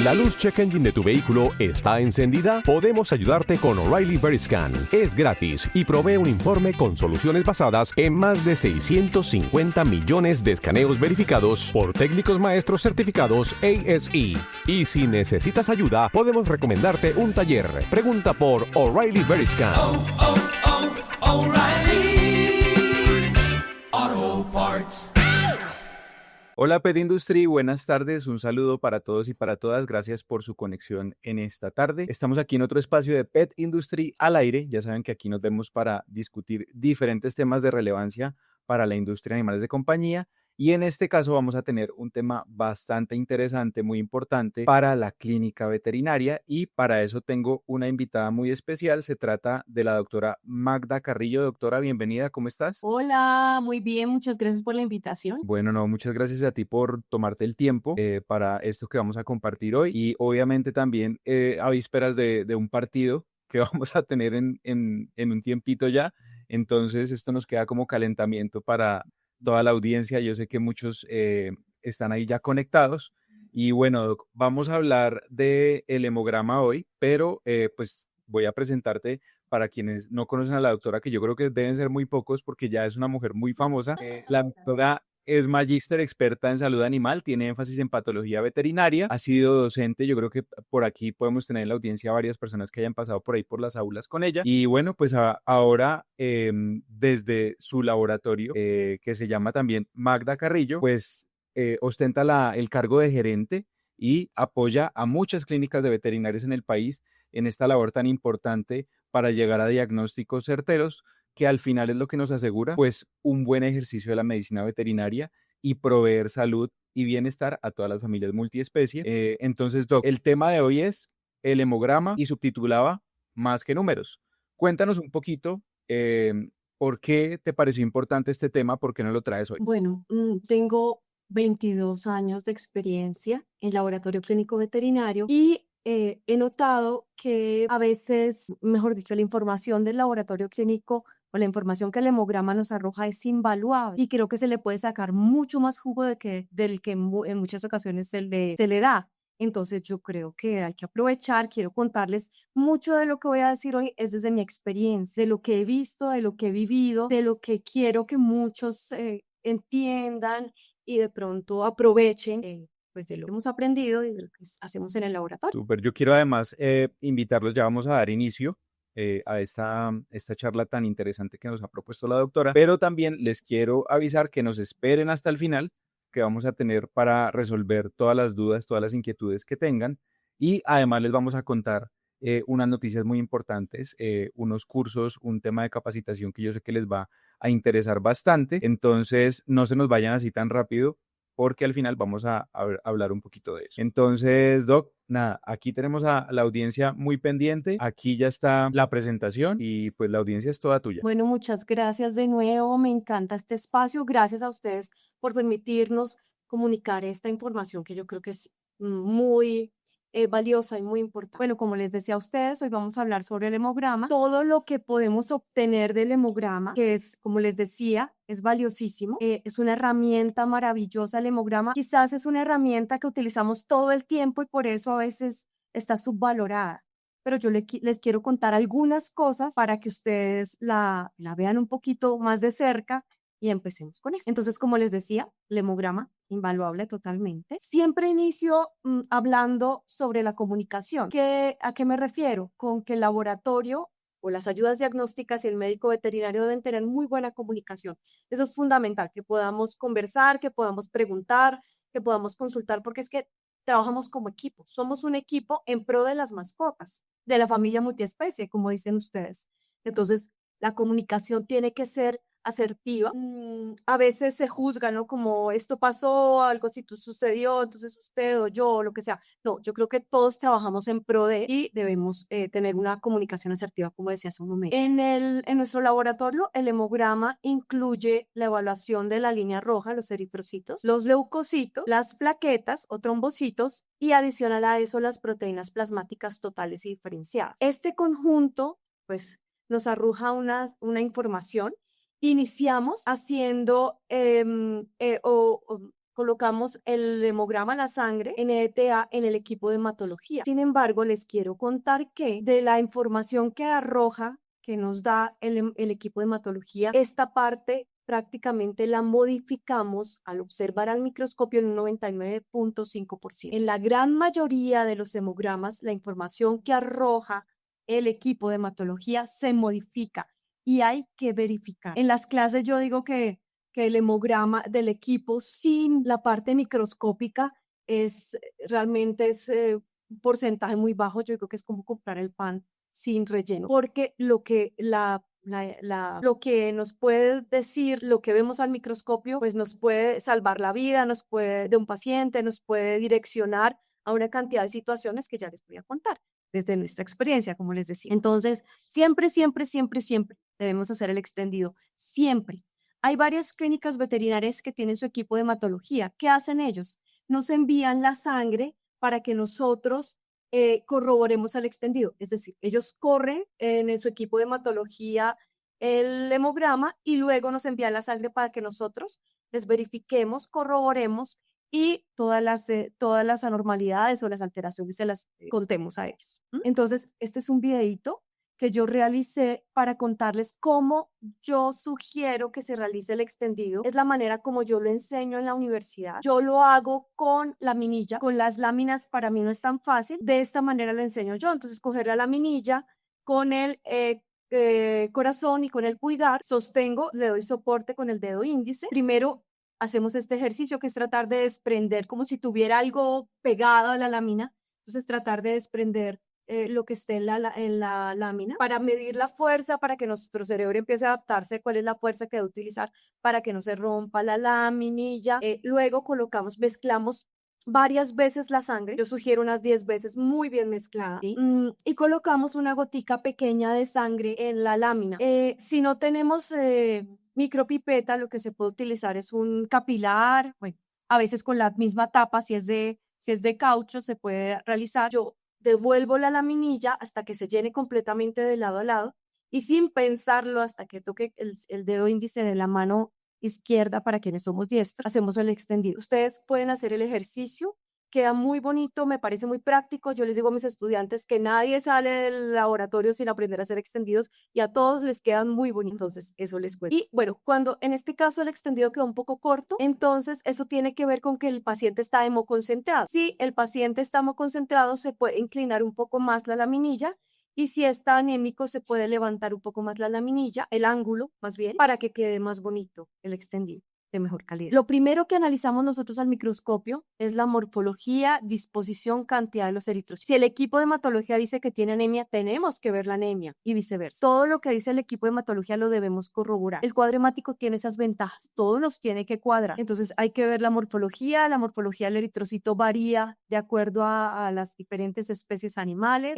¿La luz check engine de tu vehículo está encendida? Podemos ayudarte con O'Reilly Veriscan. Es gratis y provee un informe con soluciones basadas en más de 650 millones de escaneos verificados por técnicos maestros certificados ASE. Y si necesitas ayuda, podemos recomendarte un taller. Pregunta por O'Reilly Veriscan. O'Reilly Auto Parts. Hola Pet Industry, buenas tardes, un saludo para todos y para todas, gracias por su conexión en esta tarde. Estamos aquí en otro espacio de Pet Industry al aire, ya saben que aquí nos vemos para discutir diferentes temas de relevancia para la industria de animales de compañía y en este caso vamos a tener un tema bastante interesante, muy importante para la clínica veterinaria y para eso tengo una invitada muy especial, se trata de la doctora Magda Carrillo. Doctora, bienvenida, ¿cómo estás? Hola, muy bien, muchas gracias por la invitación. Bueno, no, muchas gracias a ti por tomarte el tiempo para esto que vamos a compartir hoy y obviamente también a vísperas de un partido que vamos a tener en un tiempito ya, entonces esto nos queda como calentamiento para toda la audiencia, yo sé que muchos están ahí ya conectados y bueno, Doc, vamos a hablar del hemograma hoy, pero pues voy a presentarte para quienes no conocen a la doctora, que yo creo que deben ser muy pocos porque ya es una mujer muy famosa. La doctora es magíster experta en salud animal, tiene énfasis en patología veterinaria, ha sido docente, yo creo que por aquí podemos tener en la audiencia varias personas que hayan pasado por ahí por las aulas con ella. Y bueno, pues ahora desde su laboratorio, que se llama también Magda Carrillo, pues ostenta el cargo de gerente y apoya a muchas clínicas de veterinarios en el país en esta labor tan importante para llegar a diagnósticos certeros, que al final es lo que nos asegura pues un buen ejercicio de la medicina veterinaria y proveer salud y bienestar a todas las familias multiespecie. Entonces, Doc, el tema de hoy es el hemograma y subtitulaba Más que números. Cuéntanos un poquito por qué te pareció importante este tema, por qué no lo traes hoy. Bueno, tengo 22 años de experiencia en laboratorio clínico veterinario y he notado que a veces, mejor dicho, la información del laboratorio clínico o la información que el hemograma nos arroja es invaluable y creo que se le puede sacar mucho más jugo del que en muchas ocasiones se le da. Entonces yo creo que hay que aprovechar, quiero contarles mucho de lo que voy a decir hoy es desde mi experiencia, de lo que he visto, de lo que he vivido, de lo que quiero que muchos entiendan y de pronto aprovechen pues de lo que hemos aprendido y de lo que hacemos en el laboratorio. Súper, yo quiero además invitarlos, ya vamos a dar inicio a esta charla tan interesante que nos ha propuesto la doctora, pero también les quiero avisar que nos esperen hasta el final, que vamos a tener para resolver todas las dudas, todas las inquietudes que tengan y además les vamos a contar unas noticias muy importantes, unos cursos, un tema de capacitación que yo sé que les va a interesar bastante, entonces no se nos vayan así tan rápido porque al final vamos a hablar un poquito de eso. Entonces, Doc, nada, aquí tenemos a la audiencia muy pendiente, aquí ya está la presentación y pues la audiencia es toda tuya. Bueno, muchas gracias de nuevo, me encanta este espacio, gracias a ustedes por permitirnos comunicar esta información que yo creo que es muy valiosa y muy importante. Bueno, como les decía a ustedes, hoy vamos a hablar sobre el hemograma, todo lo que podemos obtener del hemograma, que es, como les decía, es valiosísimo, es una herramienta maravillosa el hemograma, quizás es una herramienta que utilizamos todo el tiempo y por eso a veces está subvalorada. Pero yo les quiero contar algunas cosas para que ustedes la vean un poquito más de cerca y empecemos con eso. Entonces, como les decía, el hemograma, invaluable totalmente. Siempre inicio hablando sobre la comunicación. ¿A qué me refiero? Con que el laboratorio o las ayudas diagnósticas y el médico veterinario deben tener muy buena comunicación. Eso es fundamental, que podamos conversar, que podamos preguntar, que podamos consultar, porque es que trabajamos como equipo. Somos un equipo en pro de las mascotas, de la familia multiespecie, como dicen ustedes. Entonces, la comunicación tiene que ser asertiva. A veces se juzga, ¿no? Como esto pasó, algo así sucedió, entonces usted o yo, o lo que sea. No, yo creo que todos trabajamos en pro de y debemos tener una comunicación asertiva, como decía hace un momento. En nuestro laboratorio, el hemograma incluye la evaluación de la línea roja, los eritrocitos, los leucocitos, las plaquetas o trombocitos y adicional a eso las proteínas plasmáticas totales y diferenciadas. Este conjunto, pues, nos arroja una información. Iniciamos haciendo colocamos el hemograma, la sangre, NETA, en el equipo de hematología. Sin embargo, les quiero contar que de la información que arroja, que nos da el equipo de hematología, esta parte prácticamente la modificamos al observar al microscopio en un 99.5%. En la gran mayoría de los hemogramas, la información que arroja el equipo de hematología se modifica y hay que verificar. En las clases yo digo que el hemograma del equipo sin la parte microscópica realmente es un porcentaje muy bajo. Yo digo que es como comprar el pan sin relleno, porque lo que lo que nos puede decir, lo que vemos al microscopio, pues nos puede salvar la vida, de un paciente, nos puede direccionar a una cantidad de situaciones que ya les voy a contar desde nuestra experiencia, como les decía. Entonces, siempre, siempre, siempre, siempre debemos hacer el extendido, siempre. Hay varias clínicas veterinarias que tienen su equipo de hematología. ¿Qué hacen ellos? Nos envían la sangre para que nosotros corroboremos el extendido. Es decir, ellos corren en su equipo de hematología el hemograma y luego nos envían la sangre para que nosotros les verifiquemos, corroboremos y todas las anormalidades o las alteraciones se las contemos a ellos. Entonces, este es un videíto que yo realicé para contarles cómo yo sugiero que se realice el extendido. Es la manera como yo lo enseño en la universidad. Yo lo hago con laminilla, con las láminas para mí no es tan fácil. De esta manera lo enseño yo. Entonces, coger la laminilla con el corazón y con el pulgar, sostengo, le doy soporte con el dedo índice. Primero hacemos este ejercicio que es tratar de desprender, como si tuviera algo pegado a la lámina. Entonces, tratar de desprender lo que esté en la lámina para medir la fuerza, para que nuestro cerebro empiece a adaptarse cuál es la fuerza que debe utilizar para que no se rompa la laminilla. Luego mezclamos varias veces la sangre, yo sugiero unas 10 veces muy bien mezclada, ¿sí? Y colocamos una gotica pequeña de sangre en la lámina. Si no tenemos micropipeta, lo que se puede utilizar es un capilar, bueno, a veces con la misma tapa, si es de caucho, se puede realizar. Yo devuelvo la laminilla hasta que se llene completamente de lado a lado y sin pensarlo hasta que toque el dedo índice de la mano izquierda para quienes somos diestros, hacemos el extendido. Ustedes pueden hacer el ejercicio, queda muy bonito, me parece muy práctico. Yo les digo a mis estudiantes que nadie sale del laboratorio sin aprender a hacer extendidos y a todos les quedan muy bonitos. Entonces, eso les cuento. Y bueno, cuando en este caso el extendido quedó un poco corto, entonces eso tiene que ver con que el paciente está hemoconcentrado. Si el paciente está hemoconcentrado, se puede inclinar un poco más la laminilla. Y si está anémico, se puede levantar un poco más la laminilla, el ángulo más bien, para que quede más bonito el extendido, de mejor calidad. Lo primero que analizamos nosotros al microscopio es la morfología, disposición, cantidad de los eritrocitos. Si el equipo de hematología dice que tiene anemia, tenemos que ver la anemia y viceversa. Todo lo que dice el equipo de hematología lo debemos corroborar. El cuadro hemático tiene esas ventajas, todo nos tiene que cuadrar. Entonces hay que ver la morfología del eritrocito varía de acuerdo a las diferentes especies animales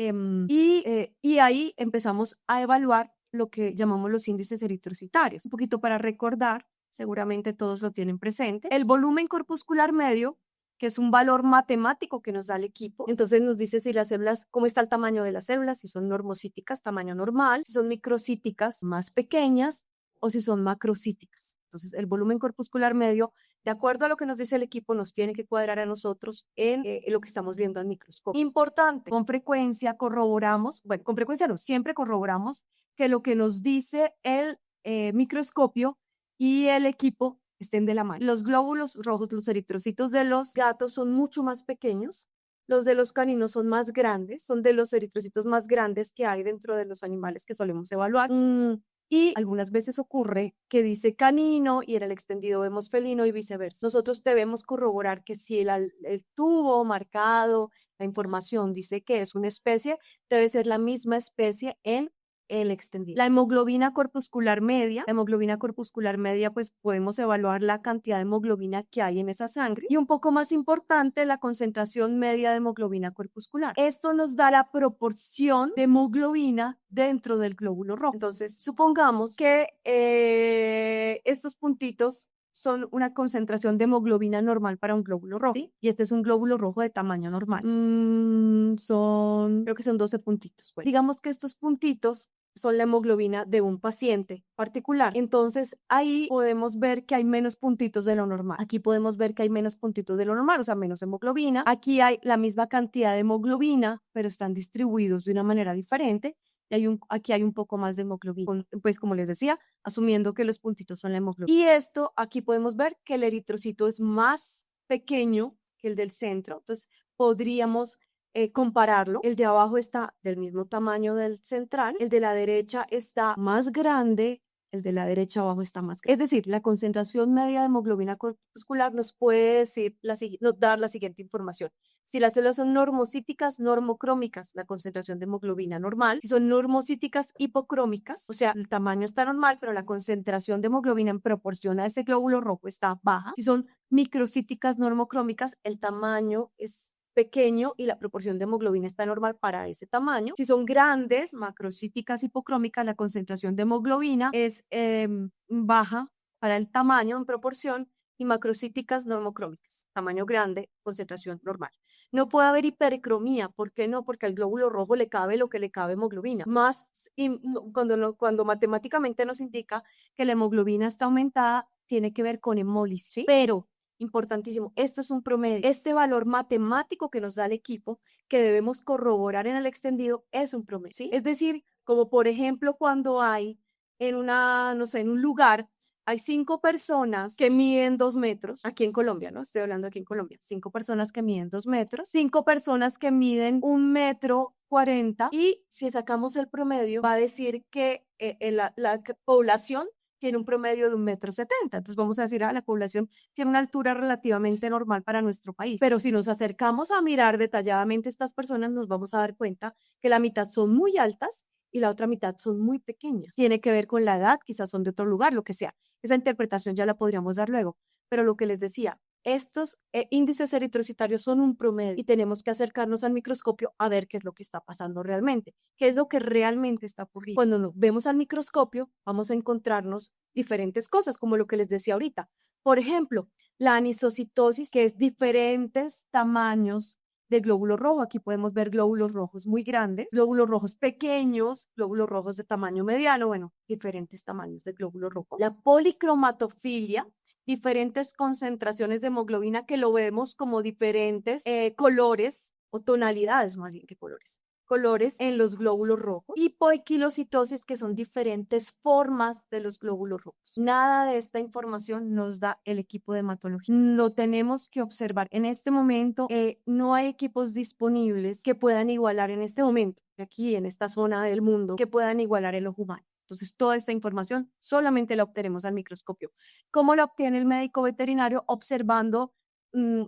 y ahí empezamos a evaluar lo que llamamos los índices eritrocitarios. Un poquito para recordar, seguramente todos lo tienen presente. El volumen corpuscular medio, que es un valor matemático que nos da el equipo. Entonces nos dice si las células, cómo está el tamaño de las células, si son normocíticas, tamaño normal, si son microcíticas, más pequeñas, o si son macrocíticas. Entonces el volumen corpuscular medio, de acuerdo a lo que nos dice el equipo, nos tiene que cuadrar a nosotros en lo que estamos viendo al microscopio. Importante, con frecuencia corroboramos, bueno, con frecuencia no, siempre corroboramos que lo que nos dice el microscopio y el equipo estén de la mano. Los glóbulos rojos, los eritrocitos de los gatos son mucho más pequeños, los de los caninos son más grandes, son de los eritrocitos más grandes que hay dentro de los animales que solemos evaluar. Y algunas veces ocurre que dice canino y en el extendido vemos felino y viceversa. Nosotros debemos corroborar que si el tubo marcado, la información dice que es una especie, debe ser la misma especie en el extendido. La hemoglobina corpuscular media, pues podemos evaluar la cantidad de hemoglobina que hay en esa sangre y un poco más importante, la concentración media de hemoglobina corpuscular. Esto nos da la proporción de hemoglobina dentro del glóbulo rojo. Entonces, supongamos que estos puntitos son una concentración de hemoglobina normal para un glóbulo rojo, ¿sí? Y este es un glóbulo rojo de tamaño normal. Creo que son 12 puntitos. Bueno, digamos que estos puntitos son la hemoglobina de un paciente particular. Entonces, ahí podemos ver que hay menos puntitos de lo normal. Aquí podemos ver que hay menos puntitos de lo normal, o sea, menos hemoglobina. Aquí hay la misma cantidad de hemoglobina, pero están distribuidos de una manera diferente. Y aquí hay un poco más de hemoglobina, pues como les decía, asumiendo que los puntitos son la hemoglobina. Y esto, aquí podemos ver que el eritrocito es más pequeño que el del centro, entonces podríamos compararlo. El de abajo está del mismo tamaño del central, el de la derecha está más grande, el de la derecha abajo está más grande. Es decir, la concentración media de hemoglobina corpuscular nos puede decir nos dar la siguiente información. Si las células son normocíticas, normocrómicas, la concentración de hemoglobina normal. Si son normocíticas, hipocrómicas, o sea, el tamaño está normal, pero la concentración de hemoglobina en proporción a ese glóbulo rojo está baja. Si son microcíticas, normocrómicas, el tamaño es pequeño y la proporción de hemoglobina está normal para ese tamaño. Si son grandes, macrocíticas, hipocrómicas, la concentración de hemoglobina es baja para el tamaño en proporción, y macrocíticas, normocrómicas, tamaño grande, concentración normal. No puede haber hipercromía. ¿Por qué no? Porque al glóbulo rojo le cabe lo que le cabe hemoglobina. Más cuando matemáticamente nos indica que la hemoglobina está aumentada, tiene que ver con hemólisis, ¿sí? Pero, importantísimo, esto es un promedio. Este valor matemático que nos da el equipo, que debemos corroborar en el extendido, es un promedio, ¿sí? Es decir, como por ejemplo cuando hay en no sé, en un lugar, hay 5 personas que miden 2 metros, aquí en Colombia, ¿no? Estoy hablando aquí en Colombia. 5 personas que miden 2 metros, 5 personas que miden 1,40 m, y si sacamos el promedio, va a decir que la población tiene un promedio de 1,70 m. Entonces vamos a decir, la población tiene una altura relativamente normal para nuestro país. Pero si nos acercamos a mirar detalladamente estas personas, nos vamos a dar cuenta que la mitad son muy altas y la otra mitad son muy pequeñas. Tiene que ver con la edad, quizás son de otro lugar, lo que sea. Esa interpretación ya la podríamos dar luego. Pero lo que les decía, estos índices eritrocitarios son un promedio y tenemos que acercarnos al microscopio a ver qué es lo que está pasando realmente, qué es lo que realmente está ocurriendo. Cuando nos vemos al microscopio, vamos a encontrarnos diferentes cosas, como lo que les decía ahorita. Por ejemplo, la anisocitosis, que es diferentes tamaños de glóbulo rojo. Aquí podemos ver glóbulos rojos muy grandes, glóbulos rojos pequeños, glóbulos rojos de tamaño mediano, bueno, diferentes tamaños de glóbulo rojo. La policromatofilia, diferentes concentraciones de hemoglobina que lo vemos como diferentes colores o tonalidades, más bien que colores en los glóbulos rojos. Hipoequilocitosis, que son diferentes formas de los glóbulos rojos. Nada de esta información nos da el equipo de hematología. Lo tenemos que observar. En este momento no hay equipos disponibles que puedan igualar en este momento, aquí en esta zona del mundo, que puedan igualar el ojo humano. Entonces, toda esta información solamente la obtenemos al microscopio. ¿Cómo la obtiene el médico veterinario? Observando,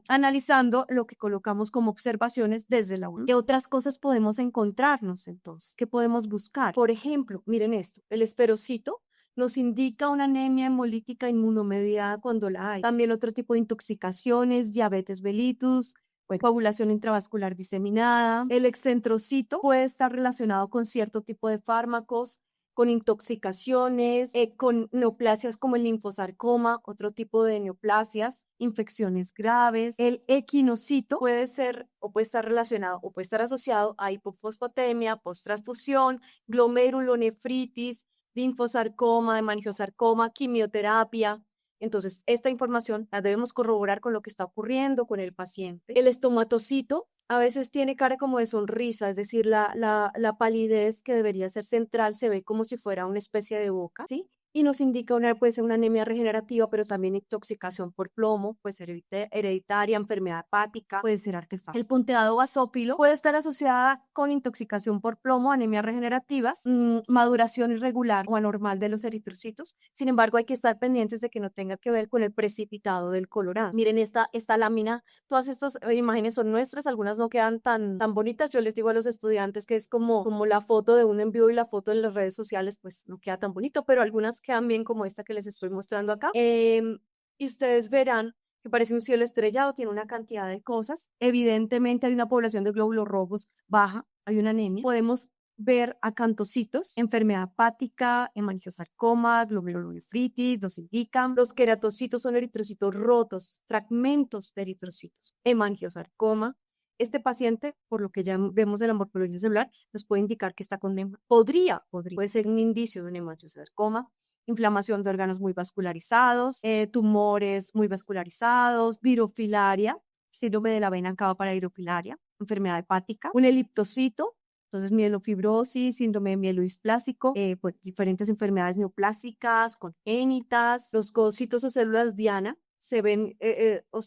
analizando lo que colocamos como observaciones desde la UNI. ¿Qué otras cosas podemos encontrarnos entonces? ¿Qué podemos buscar? Por ejemplo, miren esto, el esperocito nos indica una anemia hemolítica inmunomediada cuando la hay. También otro tipo de intoxicaciones, diabetes mellitus, coagulación intravascular diseminada. El excentrocito puede estar relacionado con cierto tipo de fármacos, con intoxicaciones, con neoplasias como el linfosarcoma, otro tipo de neoplasias, infecciones graves. El equinocito puede ser o puede estar relacionado o puede estar asociado a hipofosfatemia, posttransfusión, glomerulonefritis, linfosarcoma, hemangiosarcoma, quimioterapia. Entonces, esta información la debemos corroborar con lo que está ocurriendo con el paciente. El estomatocito a veces tiene cara como de sonrisa, es decir, la palidez que debería ser central se ve como si fuera una especie de boca, ¿sí? Y nos indica puede ser una anemia regenerativa, pero también intoxicación por plomo, puede ser hereditaria, enfermedad hepática, puede ser artefacto. El punteado basópilo puede estar asociada con intoxicación por plomo, anemias regenerativas, maduración irregular o anormal de los eritrocitos. Sin embargo, hay que estar pendientes de que no tenga que ver con el precipitado del colorado. Miren esta lámina, todas estas imágenes son nuestras, algunas no quedan tan bonitas. Yo les digo a los estudiantes que es como la foto de un en vivo y la foto en las redes sociales, pues no queda tan bonito, pero algunas quedan bien como esta que les estoy mostrando acá. Y ustedes verán que parece un cielo estrellado, tiene una cantidad de cosas. Evidentemente hay una población de glóbulos rojos baja, hay una anemia. Podemos ver acantocitos, enfermedad hepática, hemangiosarcoma, glomerulonefritis, nos indican. Los queratocitos son eritrocitos rotos, fragmentos de eritrocitos, hemangiosarcoma. este paciente, por lo que ya vemos de la morfología celular, nos puede indicar que está con puede ser un indicio de un hemangiosarcoma, inflamación de órganos muy vascularizados, tumores muy vascularizados, virofilaria, síndrome de la vena cava para virofilaria, enfermedad hepática, un eliptocito, entonces mielofibrosis, síndrome de mielodisplásico, pues diferentes enfermedades neoplásicas, congénitas, los cocitos o células diana, se ven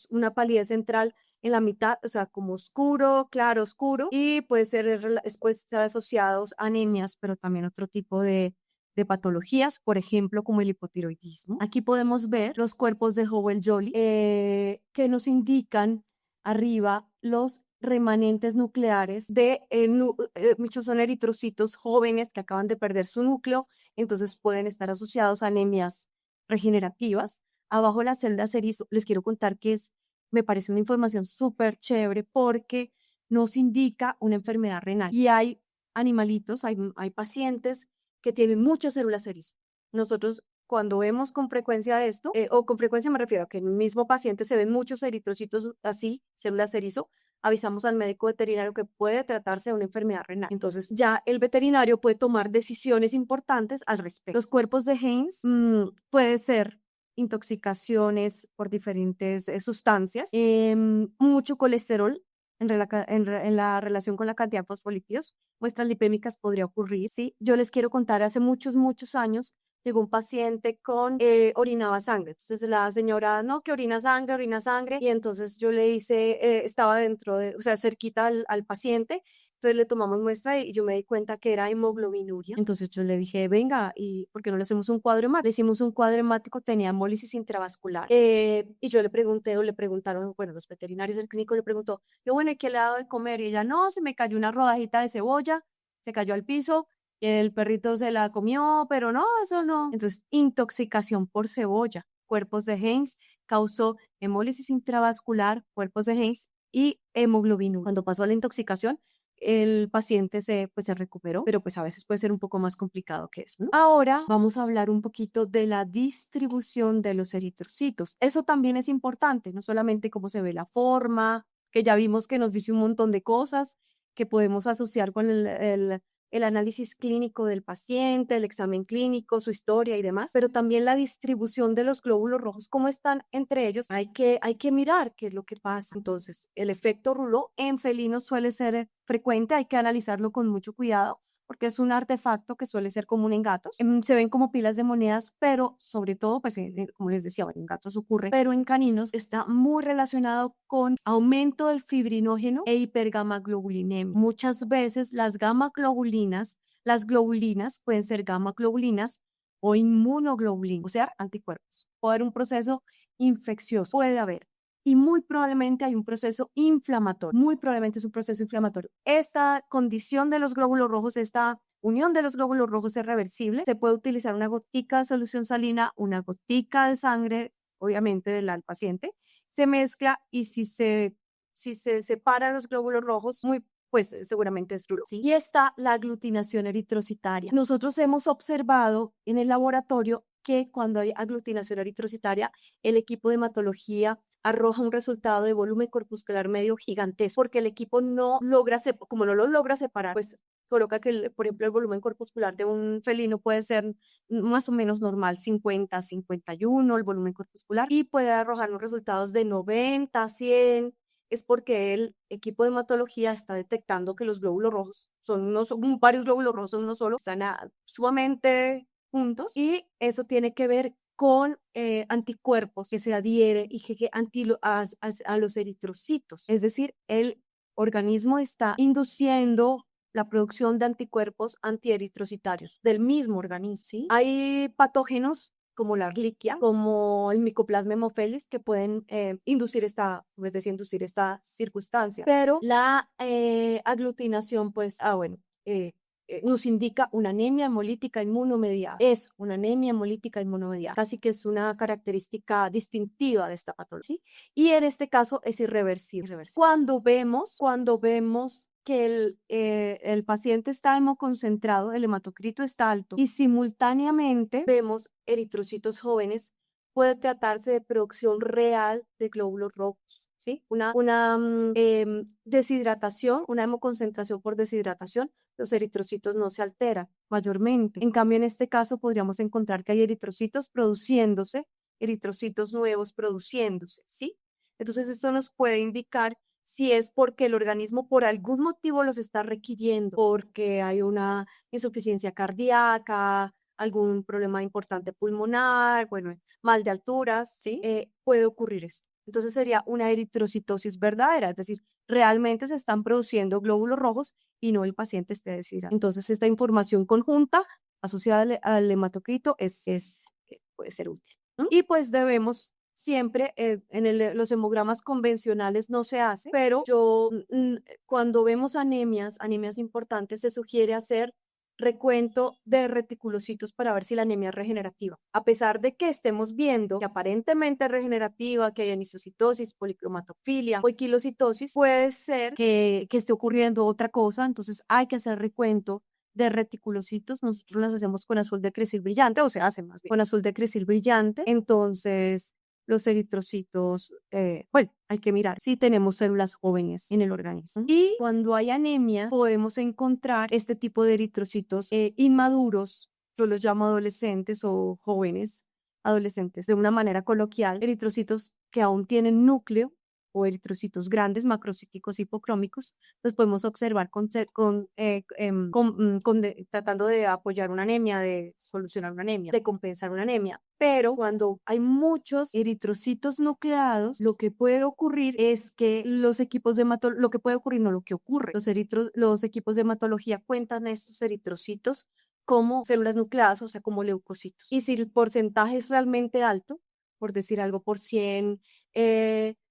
una palidez central en la mitad, o sea, como oscuro, claro, oscuro, y puede estar asociados a anemias, pero también otro tipo de patologías, por ejemplo, como el hipotiroidismo. Aquí podemos ver los cuerpos de Howell-Jolly que nos indican arriba los remanentes nucleares muchos son eritrocitos jóvenes que acaban de perder su núcleo, entonces pueden estar asociados a anemias regenerativas. Abajo las celdas erizo, les quiero contar que me parece una información súper chévere porque nos indica una enfermedad renal. Y hay animalitos, hay pacientes que tienen muchas células erizo. Nosotros cuando vemos con frecuencia esto, o con frecuencia me refiero a que en el mismo paciente se ven muchos eritrocitos así, células erizo, avisamos al médico veterinario que puede tratarse de una enfermedad renal. Entonces ya el veterinario puede tomar decisiones importantes al respecto. Los cuerpos de Heinz puede ser intoxicaciones por diferentes sustancias, mucho colesterol en la relación con la cantidad de fosfolípidos, muestras lipémicas podría ocurrir, ¿sí? Yo les quiero contar, hace muchos años, llegó un paciente con orinaba sangre. Entonces la señora, no, que orina sangre. Y entonces yo le hice, estaba o sea, cerquita al paciente. Entonces le tomamos muestra y yo me di cuenta que era hemoglobinuria. Entonces yo le dije, venga, ¿y por qué no le hacemos un cuadro hemático? Le hicimos un cuadro hemático, tenía hemólisis intravascular. Y yo le pregunté, o le preguntaron, bueno, los veterinarios del clínico le preguntó, yo, bueno, ¿y qué le ha dado de comer? Y ella, no, se me cayó una rodajita de cebolla, se cayó al piso. El perrito se la comió, pero no, eso no. Entonces, intoxicación por cebolla. Cuerpos de Heinz causó hemólisis intravascular, cuerpos de Heinz y hemoglobina. Cuando pasó a la intoxicación, el paciente se recuperó, pero pues a veces puede ser un poco más complicado que eso, ¿no? Ahora vamos a hablar un poquito de la distribución de los eritrocitos. Eso también es importante, no solamente cómo se ve la forma, que ya vimos que nos dice un montón de cosas que podemos asociar con el análisis clínico del paciente, el examen clínico, su historia y demás, pero también la distribución de los glóbulos rojos, cómo están entre ellos, hay que mirar qué es lo que pasa. Entonces, el efecto Rouleau en felinos suele ser frecuente, hay que analizarlo con mucho cuidado, porque es un artefacto que suele ser común en gatos. Se ven como pilas de monedas, pero sobre todo, pues como les decía, en gatos ocurre, pero en caninos está muy relacionado con aumento del fibrinógeno e hipergamaglobulinemia. Muchas veces las globulinas pueden ser gamaglobulinas o inmunoglobulinas, o sea, anticuerpos. Puede haber un proceso infeccioso, puede haber. Y muy probablemente hay un proceso inflamatorio, muy probablemente es un proceso inflamatorio. Esta condición de los glóbulos rojos, esta unión de los glóbulos rojos es reversible. Se puede utilizar una gotica de solución salina, una gotica de sangre, obviamente del paciente, se mezcla y si se separan los glóbulos rojos, pues seguramente es Rouleau. ¿Sí? Y está la aglutinación eritrocitaria. Nosotros hemos observado en el laboratorio que cuando hay aglutinación eritrocitaria, el equipo de hematología arroja un resultado de volumen corpuscular medio gigantesco, porque el equipo como no lo logra separar, pues coloca que, por ejemplo, el volumen corpuscular de un felino puede ser más o menos normal, 50, 51, el volumen corpuscular, y puede arrojar unos resultados de 90, 100, es porque el equipo de hematología está detectando que los glóbulos rojos son varios glóbulos rojos, son uno solo, están sumamente juntos, y eso tiene que ver con anticuerpos que se adhieren y que a los eritrocitos. Es decir, el organismo está induciendo la producción de anticuerpos antieritrocitarios del mismo organismo. ¿Sí? Hay patógenos como la Ehrlichia, como el Mycoplasma haemophilus, que pueden inducir esta circunstancia. Pero la aglutinación, pues, nos indica una anemia hemolítica inmunomediada. Es una anemia hemolítica inmunomediada. Casi que es una característica distintiva de esta patología. ¿Sí? Y en este caso es irreversible. Cuando vemos que el paciente está hemoconcentrado, el hematocrito está alto y simultáneamente vemos eritrocitos jóvenes, puede tratarse de producción real de glóbulos rojos. ¿sí? Deshidratación, una hemoconcentración por deshidratación, los eritrocitos no se alteran mayormente. En cambio, en este caso podríamos encontrar que hay eritrocitos produciéndose, eritrocitos nuevos produciéndose, ¿sí? Entonces, esto nos puede indicar si es porque el organismo por algún motivo los está requiriendo, porque hay una insuficiencia cardíaca, algún problema importante pulmonar, bueno, mal de alturas, ¿sí? Puede ocurrir esto. Entonces sería una eritrocitosis verdadera, es decir, realmente se están produciendo glóbulos rojos y no el paciente esté deshidratado. Entonces esta información conjunta asociada al hematocrito puede ser útil. Y pues debemos siempre, los hemogramas convencionales no se hace, pero cuando vemos anemias importantes, se sugiere hacer recuento de reticulocitos para ver si la anemia es regenerativa. A pesar de que estemos viendo que aparentemente es regenerativa, que hay anisocitosis, policromatofilia o equilocitosis, puede ser que esté ocurriendo otra cosa, entonces hay que hacer recuento de reticulocitos. Nosotros las hacemos con azul de cristal brillante, o se hace más bien con azul de cristal brillante. Entonces, los eritrocitos, bueno, hay que mirar si tenemos células jóvenes en el organismo. Y cuando hay anemia, podemos encontrar este tipo de eritrocitos inmaduros, yo los llamo adolescentes o jóvenes adolescentes, de una manera coloquial, eritrocitos que aún tienen núcleo o eritrocitos grandes, macrocíticos hipocrómicos, los podemos observar tratando de apoyar una anemia, de solucionar una anemia, de compensar una anemia. Pero cuando hay muchos eritrocitos nucleados, lo que puede ocurrir es que los equipos de lo que puede ocurrir, no lo que ocurre. Los equipos de hematología cuentan estos eritrocitos como células nucleadas, o sea, como leucocitos. Y si el porcentaje es realmente alto, por decir algo, por 100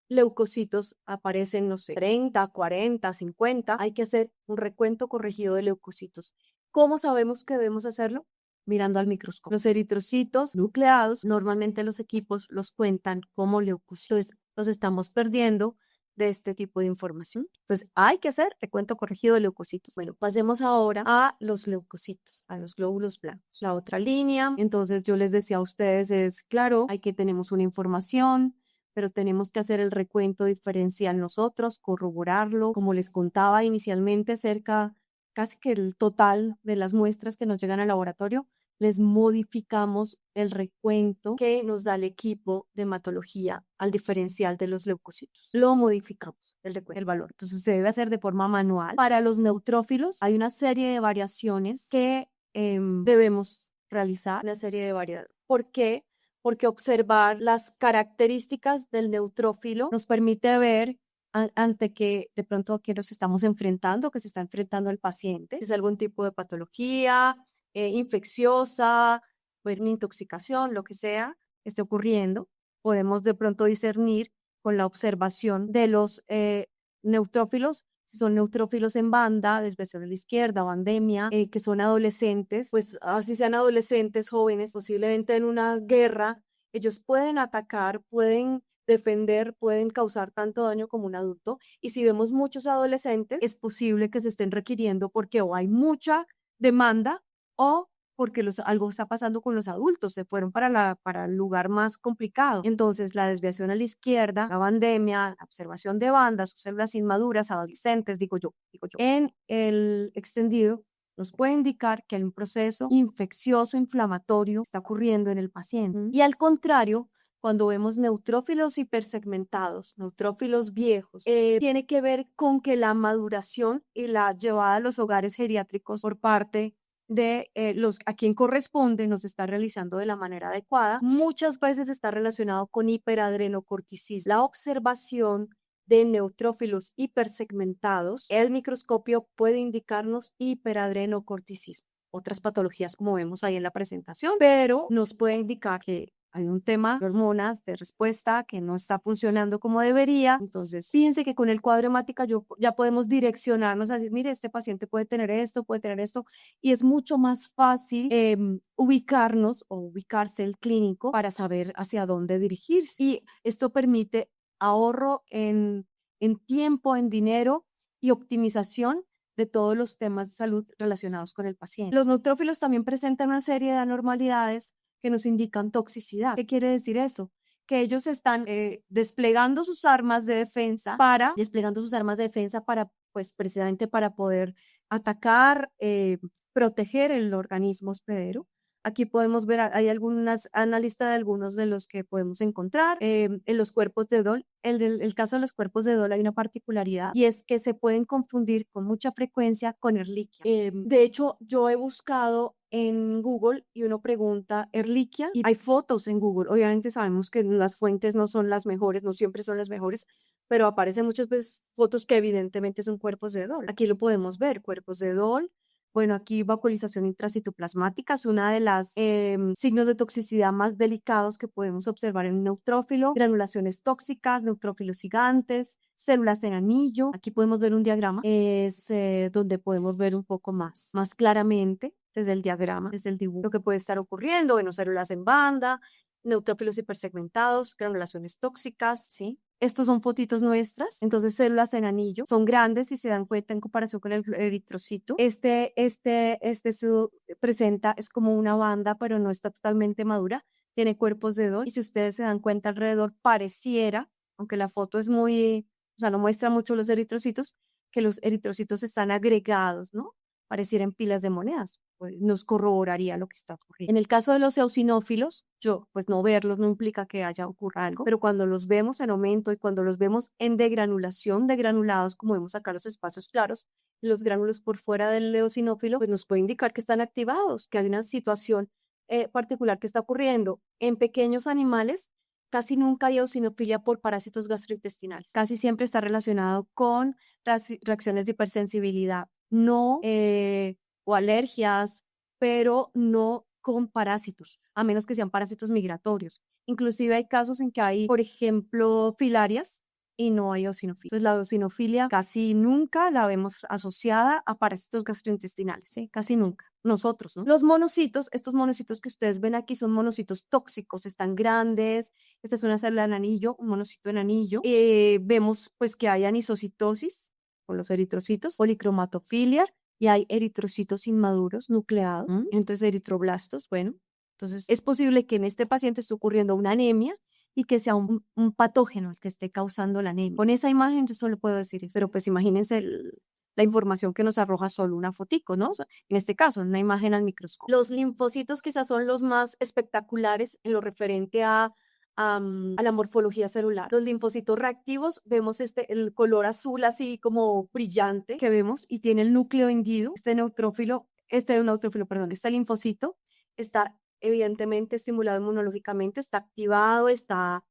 leucocitos aparecen, no sé, 30, 40, 50, hay que hacer un recuento corregido de leucocitos. ¿Cómo sabemos que debemos hacerlo? Mirando al microscopio. Los eritrocitos nucleados, normalmente los equipos los cuentan como leucocitos. Entonces, los estamos perdiendo de este tipo de información. Entonces, hay que hacer recuento corregido de leucocitos. Bueno, pasemos ahora a los leucocitos, a los glóbulos blancos. La otra línea, entonces yo les decía a ustedes es, claro, tenemos una información, pero tenemos que hacer el recuento diferencial nosotros, corroborarlo. Como les contaba inicialmente, casi que el total de las muestras que nos llegan al laboratorio, les modificamos el recuento que nos da el equipo de hematología al diferencial de los leucocitos. Lo modificamos, el valor. Entonces se debe hacer de forma manual. Para los neutrófilos hay una serie de variaciones que debemos realizar, una serie de variaciones. ¿Por qué? Porque observar las características del neutrófilo nos permite ver ante que de pronto a qué nos estamos enfrentando, que se está enfrentando el paciente, si es algún tipo de patología infecciosa, una intoxicación, lo que sea esté ocurriendo, podemos de pronto discernir con la observación de los neutrófilos, si son neutrófilos en banda, desviación a la izquierda o andemia, que son adolescentes, pues así sean adolescentes jóvenes, posiblemente en una guerra, ellos pueden atacar, pueden defender, pueden causar tanto daño como un adulto. Y si vemos muchos adolescentes, es posible que se estén requiriendo porque o hay mucha demanda o porque algo está pasando con los adultos, se fueron para el lugar más complicado. Entonces, la desviación a la izquierda, la bandemia, la observación de bandas o células inmaduras, adolescentes, digo yo, en el extendido, nos puede indicar que hay un proceso infeccioso, inflamatorio, está ocurriendo en el paciente. Y al contrario, cuando vemos neutrófilos hipersegmentados, neutrófilos viejos, tiene que ver con que la maduración y la llevada a los hogares geriátricos por parte de a quien corresponde no se está realizando de la manera adecuada. Muchas veces está relacionado con hiperadrenocorticismo. La observación de neutrófilos hipersegmentados, el microscopio puede indicarnos hiperadrenocorticismo. Otras patologías como vemos ahí en la presentación, pero nos puede indicar que hay un tema de hormonas, de respuesta que no está funcionando como debería. Entonces, fíjense que con el cuadro hemática ya podemos direccionarnos a decir, mire, este paciente puede tener esto, y es mucho más fácil ubicarnos o ubicarse el clínico para saber hacia dónde dirigirse. Y esto permite ahorro en tiempo, en dinero y optimización de todos los temas de salud relacionados con el paciente. Los neutrófilos también presentan una serie de anormalidades que nos indican toxicidad. ¿Qué quiere decir eso? que ellos están desplegando sus armas de defensa para, pues precisamente para poder atacar, proteger el organismo hospedero. Aquí podemos ver, hay una lista de algunos de los que podemos encontrar en los cuerpos de dol. El caso de los cuerpos de dol hay una particularidad y es que se pueden confundir con mucha frecuencia con Ehrlichia. De hecho, yo he buscado en Google y uno pregunta Ehrlichia y hay fotos en Google. Obviamente sabemos que las fuentes no son las mejores, no siempre son las mejores, pero aparecen muchas veces fotos que evidentemente son cuerpos de dol. Aquí lo podemos ver, cuerpos de dol. Bueno, aquí vacuolización intracitoplasmática es una de las signos de toxicidad más delicados que podemos observar en un neutrófilo, granulaciones tóxicas, neutrófilos gigantes, células en anillo. Aquí podemos ver un diagrama, es donde podemos ver un poco más claramente desde el diagrama, desde el dibujo, lo que puede estar ocurriendo, bueno, células en banda, neutrófilos hipersegmentados, granulaciones tóxicas, ¿sí? Estos son fotitos nuestras, entonces células en anillo, son grandes si se dan cuenta en comparación con el eritrocito. Presenta, es como una banda, pero no está totalmente madura, tiene cuerpos de dol y si ustedes se dan cuenta alrededor pareciera, aunque la foto es muy, o sea, no muestra mucho los eritrocitos, que los eritrocitos están agregados, ¿no? Pareciera en pilas de monedas, pues nos corroboraría lo que está ocurriendo. En el caso de los eosinófilos, pues no verlos no implica que ocurra algo, pero cuando los vemos en aumento y cuando los vemos en degranulación, degranulados, como vemos acá los espacios claros, los gránulos por fuera del eosinófilo, pues nos puede indicar que están activados, que hay una situación particular que está ocurriendo. En pequeños animales, casi nunca hay eosinofilia por parásitos gastrointestinales. Casi siempre está relacionado con reacciones de hipersensibilidad, no o alergias, pero no con parásitos, a menos que sean parásitos migratorios. Inclusive hay casos en que hay, por ejemplo, filarias y no hay eosinofilia. Entonces la eosinofilia casi nunca la vemos asociada a parásitos gastrointestinales, ¿sí? Casi nunca. Nosotros, ¿no? Los monocitos, estos monocitos que ustedes ven aquí son monocitos tóxicos, están grandes. Esta es una célula en anillo, un monocito en anillo. Vemos pues que hay anisocitosis con los eritrocitos, policromatofilia y hay eritrocitos inmaduros nucleados, entonces eritroblastos, bueno. Entonces es posible que en este paciente esté ocurriendo una anemia y que sea un patógeno el que esté causando la anemia. Con esa imagen yo solo puedo decir eso, pero pues imagínense la información que nos arroja solo una fotico, ¿no? O sea, en este caso, una imagen al microscopio. Los linfocitos quizás son los más espectaculares en lo referente a la morfología celular. Los linfocitos reactivos, vemos el color azul así como brillante que vemos y tiene el núcleo hendido. Este linfocito está evidentemente estimulado inmunológicamente, está activado, está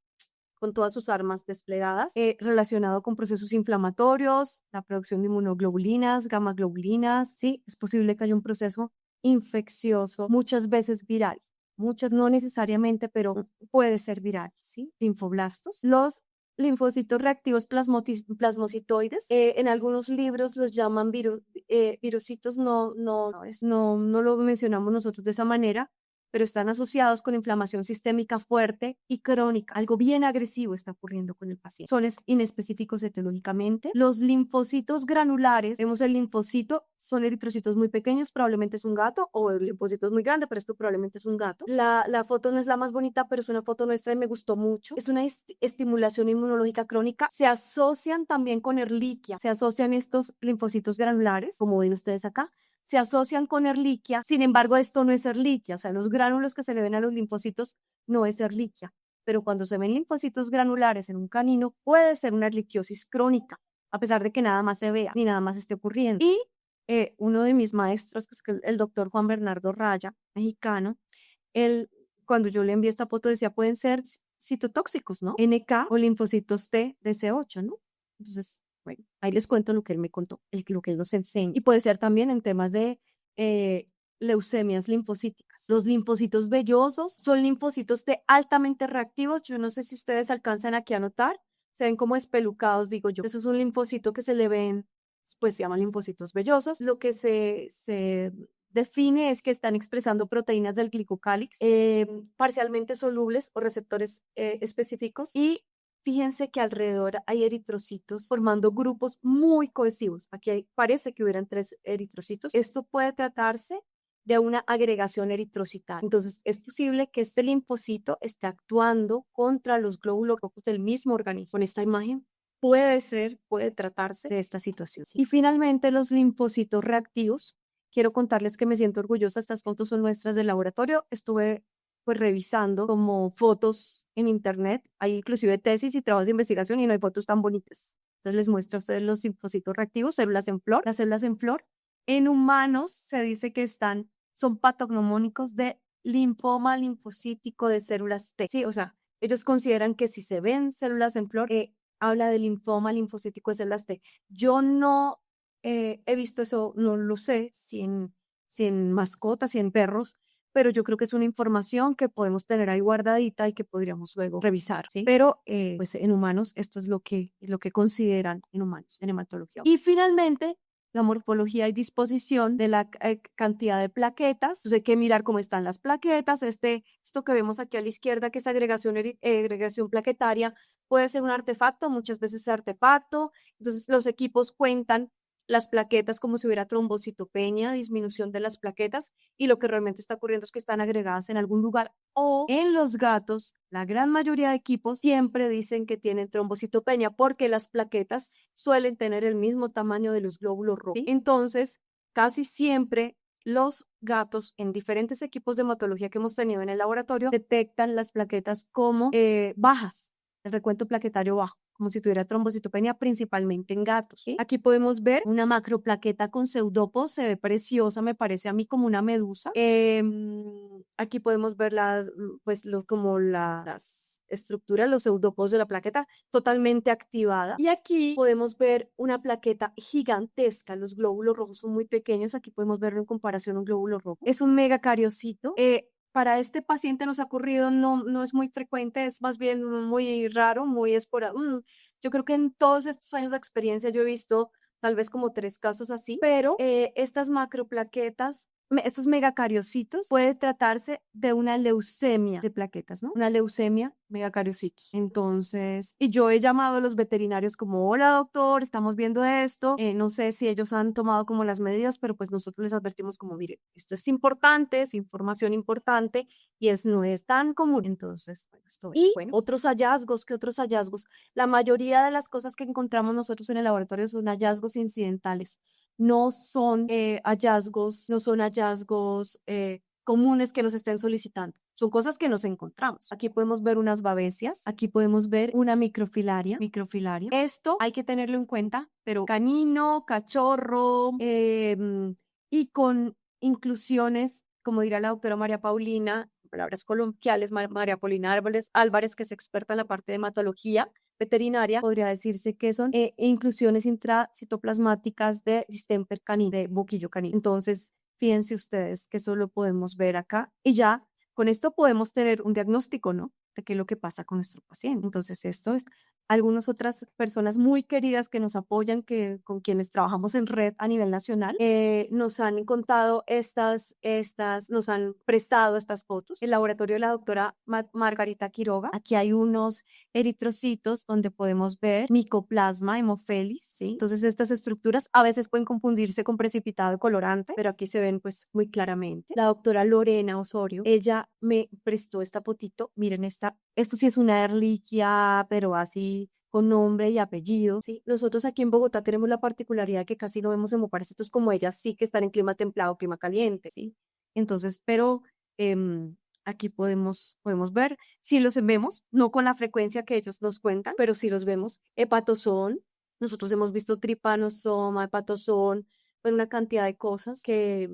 con todas sus armas desplegadas, relacionado con procesos inflamatorios, la producción de inmunoglobulinas, gamma globulinas, sí, es posible que haya un proceso infeccioso, muchas veces viral, muchas no necesariamente, pero puede ser viral, ¿sí? Linfoblastos. Los linfocitos reactivos plasmocitoides, en algunos libros los llaman virocitos, no lo mencionamos nosotros de esa manera, pero están asociados con inflamación sistémica fuerte y crónica. Algo bien agresivo está ocurriendo con el paciente. Son inespecíficos etiológicamente. Los linfocitos granulares, vemos el linfocito, son eritrocitos muy pequeños, probablemente es un gato, o el linfocito es muy grande, pero esto probablemente es un gato. La foto no es la más bonita, pero es una foto nuestra y me gustó mucho. Es una estimulación inmunológica crónica. Se asocian también con Ehrlichia, se asocian estos linfocitos granulares, como ven ustedes acá, se asocian con Ehrlichia, sin embargo esto no es Ehrlichia, o sea, los gránulos que se le ven a los linfocitos no es Ehrlichia, pero cuando se ven linfocitos granulares en un canino puede ser una erliquiosis crónica, a pesar de que nada más se vea ni nada más esté ocurriendo. Y uno de mis maestros, que es el doctor Juan Bernardo Raya, mexicano, cuando yo le envié esta foto decía, pueden ser citotóxicos, ¿no? NK o linfocitos T de C8, ¿no? Entonces, bueno, ahí les cuento lo que él me contó, lo que él nos enseña. Y puede ser también en temas de leucemias linfocíticas. Los linfocitos vellosos son linfocitos T altamente reactivos. Yo no sé si ustedes alcanzan aquí a notar. Se ven como espelucados, digo yo. Eso es un linfocito que se le ven, pues se llaman linfocitos vellosos. Lo que se define es que están expresando proteínas del glicocálix, parcialmente solubles o receptores específicos, y fíjense que alrededor hay eritrocitos formando grupos muy cohesivos. Aquí parece que hubieran 3 eritrocitos. Esto puede tratarse de una agregación eritrocitaria. Entonces, es posible que este linfocito esté actuando contra los glóbulos rojos del mismo organismo. Con esta imagen puede tratarse de esta situación. Y finalmente, los linfocitos reactivos. Quiero contarles que me siento orgullosa. Estas fotos son nuestras del laboratorio. Estuve pues revisando como fotos en internet. Hay inclusive tesis y trabajos de investigación y no hay fotos tan bonitas. Entonces les muestro a ustedes los linfocitos reactivos, células en flor. Las células en flor en humanos se dice que son patognomónicos de linfoma linfocítico de células T. Sí, o sea, ellos consideran que si se ven células en flor, habla de linfoma linfocítico de células T. Yo no he visto eso, no lo sé, si en mascotas, si en perros, pero yo creo que es una información que podemos tener ahí guardadita y que podríamos luego revisar, ¿sí? Pero pues en humanos esto es lo que consideran en humanos, en hematología. Y finalmente, la morfología y disposición de la cantidad de plaquetas. Entonces hay que mirar cómo están las plaquetas. Esto que vemos aquí a la izquierda, que es agregación plaquetaria, puede ser un artefacto, muchas veces es artefacto. Entonces los equipos cuentan las plaquetas como si hubiera trombocitopenia, disminución de las plaquetas, y lo que realmente está ocurriendo es que están agregadas en algún lugar. O en los gatos, la gran mayoría de equipos siempre dicen que tienen trombocitopenia porque las plaquetas suelen tener el mismo tamaño de los glóbulos rojos. ¿Sí? Entonces, casi siempre los gatos en diferentes equipos de hematología que hemos tenido en el laboratorio detectan las plaquetas como bajas, el recuento plaquetario bajo, como si tuviera trombocitopenia, principalmente en gatos. ¿Sí? Aquí podemos ver una macroplaqueta con pseudopos, se ve preciosa, me parece a mí como una medusa. Aquí podemos ver las estructuras, los pseudopos de la plaqueta totalmente activada. Y aquí podemos ver una plaqueta gigantesca, los glóbulos rojos son muy pequeños, aquí podemos verlo en comparación a un glóbulo rojo. Es un megacariocito. Para este paciente nos ha ocurrido, no es muy frecuente, es más bien muy raro, muy esporádico. Yo creo que en todos estos años de experiencia yo he visto tal vez como 3 casos así, pero estas macroplaquetas, estos megacariocitos, puede tratarse de una leucemia de plaquetas, ¿no? Una leucemia megacariocitos. Entonces, y yo he llamado a los veterinarios como, hola doctor, estamos viendo esto, no sé si ellos han tomado como las medidas, pero pues nosotros les advertimos como, mire, esto es importante, es información importante y no es tan común. Entonces, bueno, otros hallazgos, ¿qué otros hallazgos? La mayoría de las cosas que encontramos nosotros en el laboratorio son hallazgos incidentales. No son hallazgos comunes que nos estén solicitando. Son cosas que nos encontramos. Aquí podemos ver unas babesias, aquí podemos ver una microfilaria. Esto hay que tenerlo en cuenta, pero canino, cachorro, y con inclusiones, como dirá la doctora María Paulina, palabras coloquiales, María Paulina Álvarez, que es experta en la parte de hematología veterinaria, podría decirse que son inclusiones intracitoplasmáticas de distemper canino, de boquillo canino. Entonces, fíjense ustedes que eso lo podemos ver acá y ya con esto podemos tener un diagnóstico, ¿no? De qué es lo que pasa con nuestro paciente. Entonces, esto es algunas otras personas muy queridas que nos apoyan, con quienes trabajamos en red a nivel nacional, nos han contado nos han prestado estas fotos. El laboratorio de la doctora Margarita Quiroga. Aquí hay unos eritrocitos donde podemos ver Mycoplasma haemophilus, ¿sí? Entonces, estas estructuras a veces pueden confundirse con precipitado colorante, pero aquí se ven pues muy claramente. La doctora Lorena Osorio, ella me prestó esta fotito. Miren esto sí es una Ehrlichia, pero así con nombre y apellido, ¿sí? Nosotros aquí en Bogotá tenemos la particularidad que casi no vemos hemoparasitos como ellas, sí que están en clima templado, clima caliente, ¿sí? Entonces, pero aquí podemos ver, sí los vemos, no con la frecuencia que ellos nos cuentan, pero sí los vemos. Hepatosón, nosotros hemos visto tripanosoma, hepatosón, bueno, una cantidad de cosas que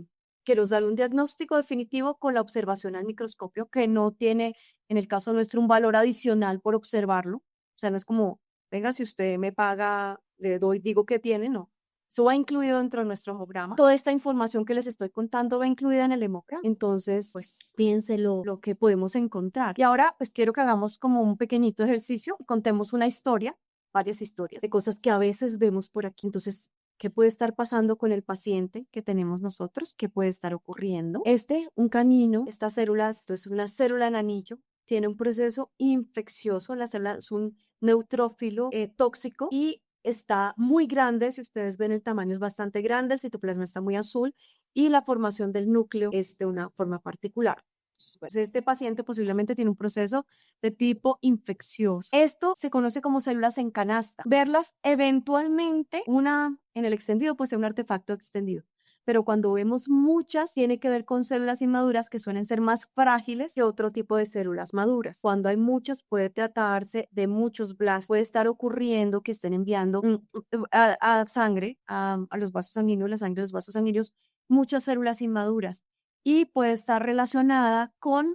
nos dan un diagnóstico definitivo con la observación al microscopio, que no tiene, en el caso nuestro, un valor adicional por observarlo. O sea, no es como, venga, si usted me paga, le doy, digo que tiene, no. Eso va incluido dentro de nuestro hemograma. Toda esta información que les estoy contando va incluida en el hemograma. Entonces, pues, piénselo lo que podemos encontrar. Y ahora, pues, quiero que hagamos como un pequeñito ejercicio, contemos una historia, varias historias, de cosas que a veces vemos por aquí. Entonces, ¿qué puede estar pasando con el paciente que tenemos nosotros? ¿Qué puede estar ocurriendo? Un canino, esta célula, esto es una célula en anillo, tiene un proceso infeccioso, la célula es un neutrófilo tóxico y está muy grande, si ustedes ven el tamaño es bastante grande, el citoplasma está muy azul y la formación del núcleo es de una forma particular. Pues este paciente posiblemente tiene un proceso de tipo infeccioso. Esto se conoce como células en canasta. Verlas eventualmente, una en el extendido puede ser un artefacto extendido, pero cuando vemos muchas, tiene que ver con células inmaduras que suelen ser más frágiles que otro tipo de células maduras. Cuando hay muchas, puede tratarse de muchos blastos. Puede estar ocurriendo que estén enviando a sangre, a los vasos sanguíneos, la sangre de los vasos sanguíneos, muchas células inmaduras. Y puede estar relacionada con,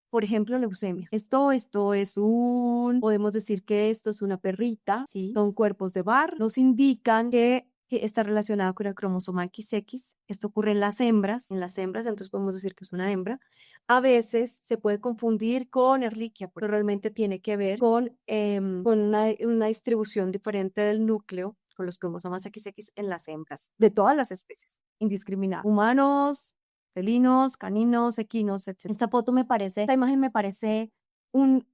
por ejemplo, leucemias. Esto es podemos decir que esto es una perrita, ¿sí? Son cuerpos de Barr, nos indican que está relacionada con el cromosoma XX. Esto ocurre en las hembras, entonces podemos decir que es una hembra. A veces se puede confundir con Ehrlichia, pero realmente tiene que ver con una distribución diferente del núcleo con los cromosomas XX en las hembras, de todas las especies, indiscriminada. Humanos, felinos, caninos, equinos, etc. Esta imagen me parece un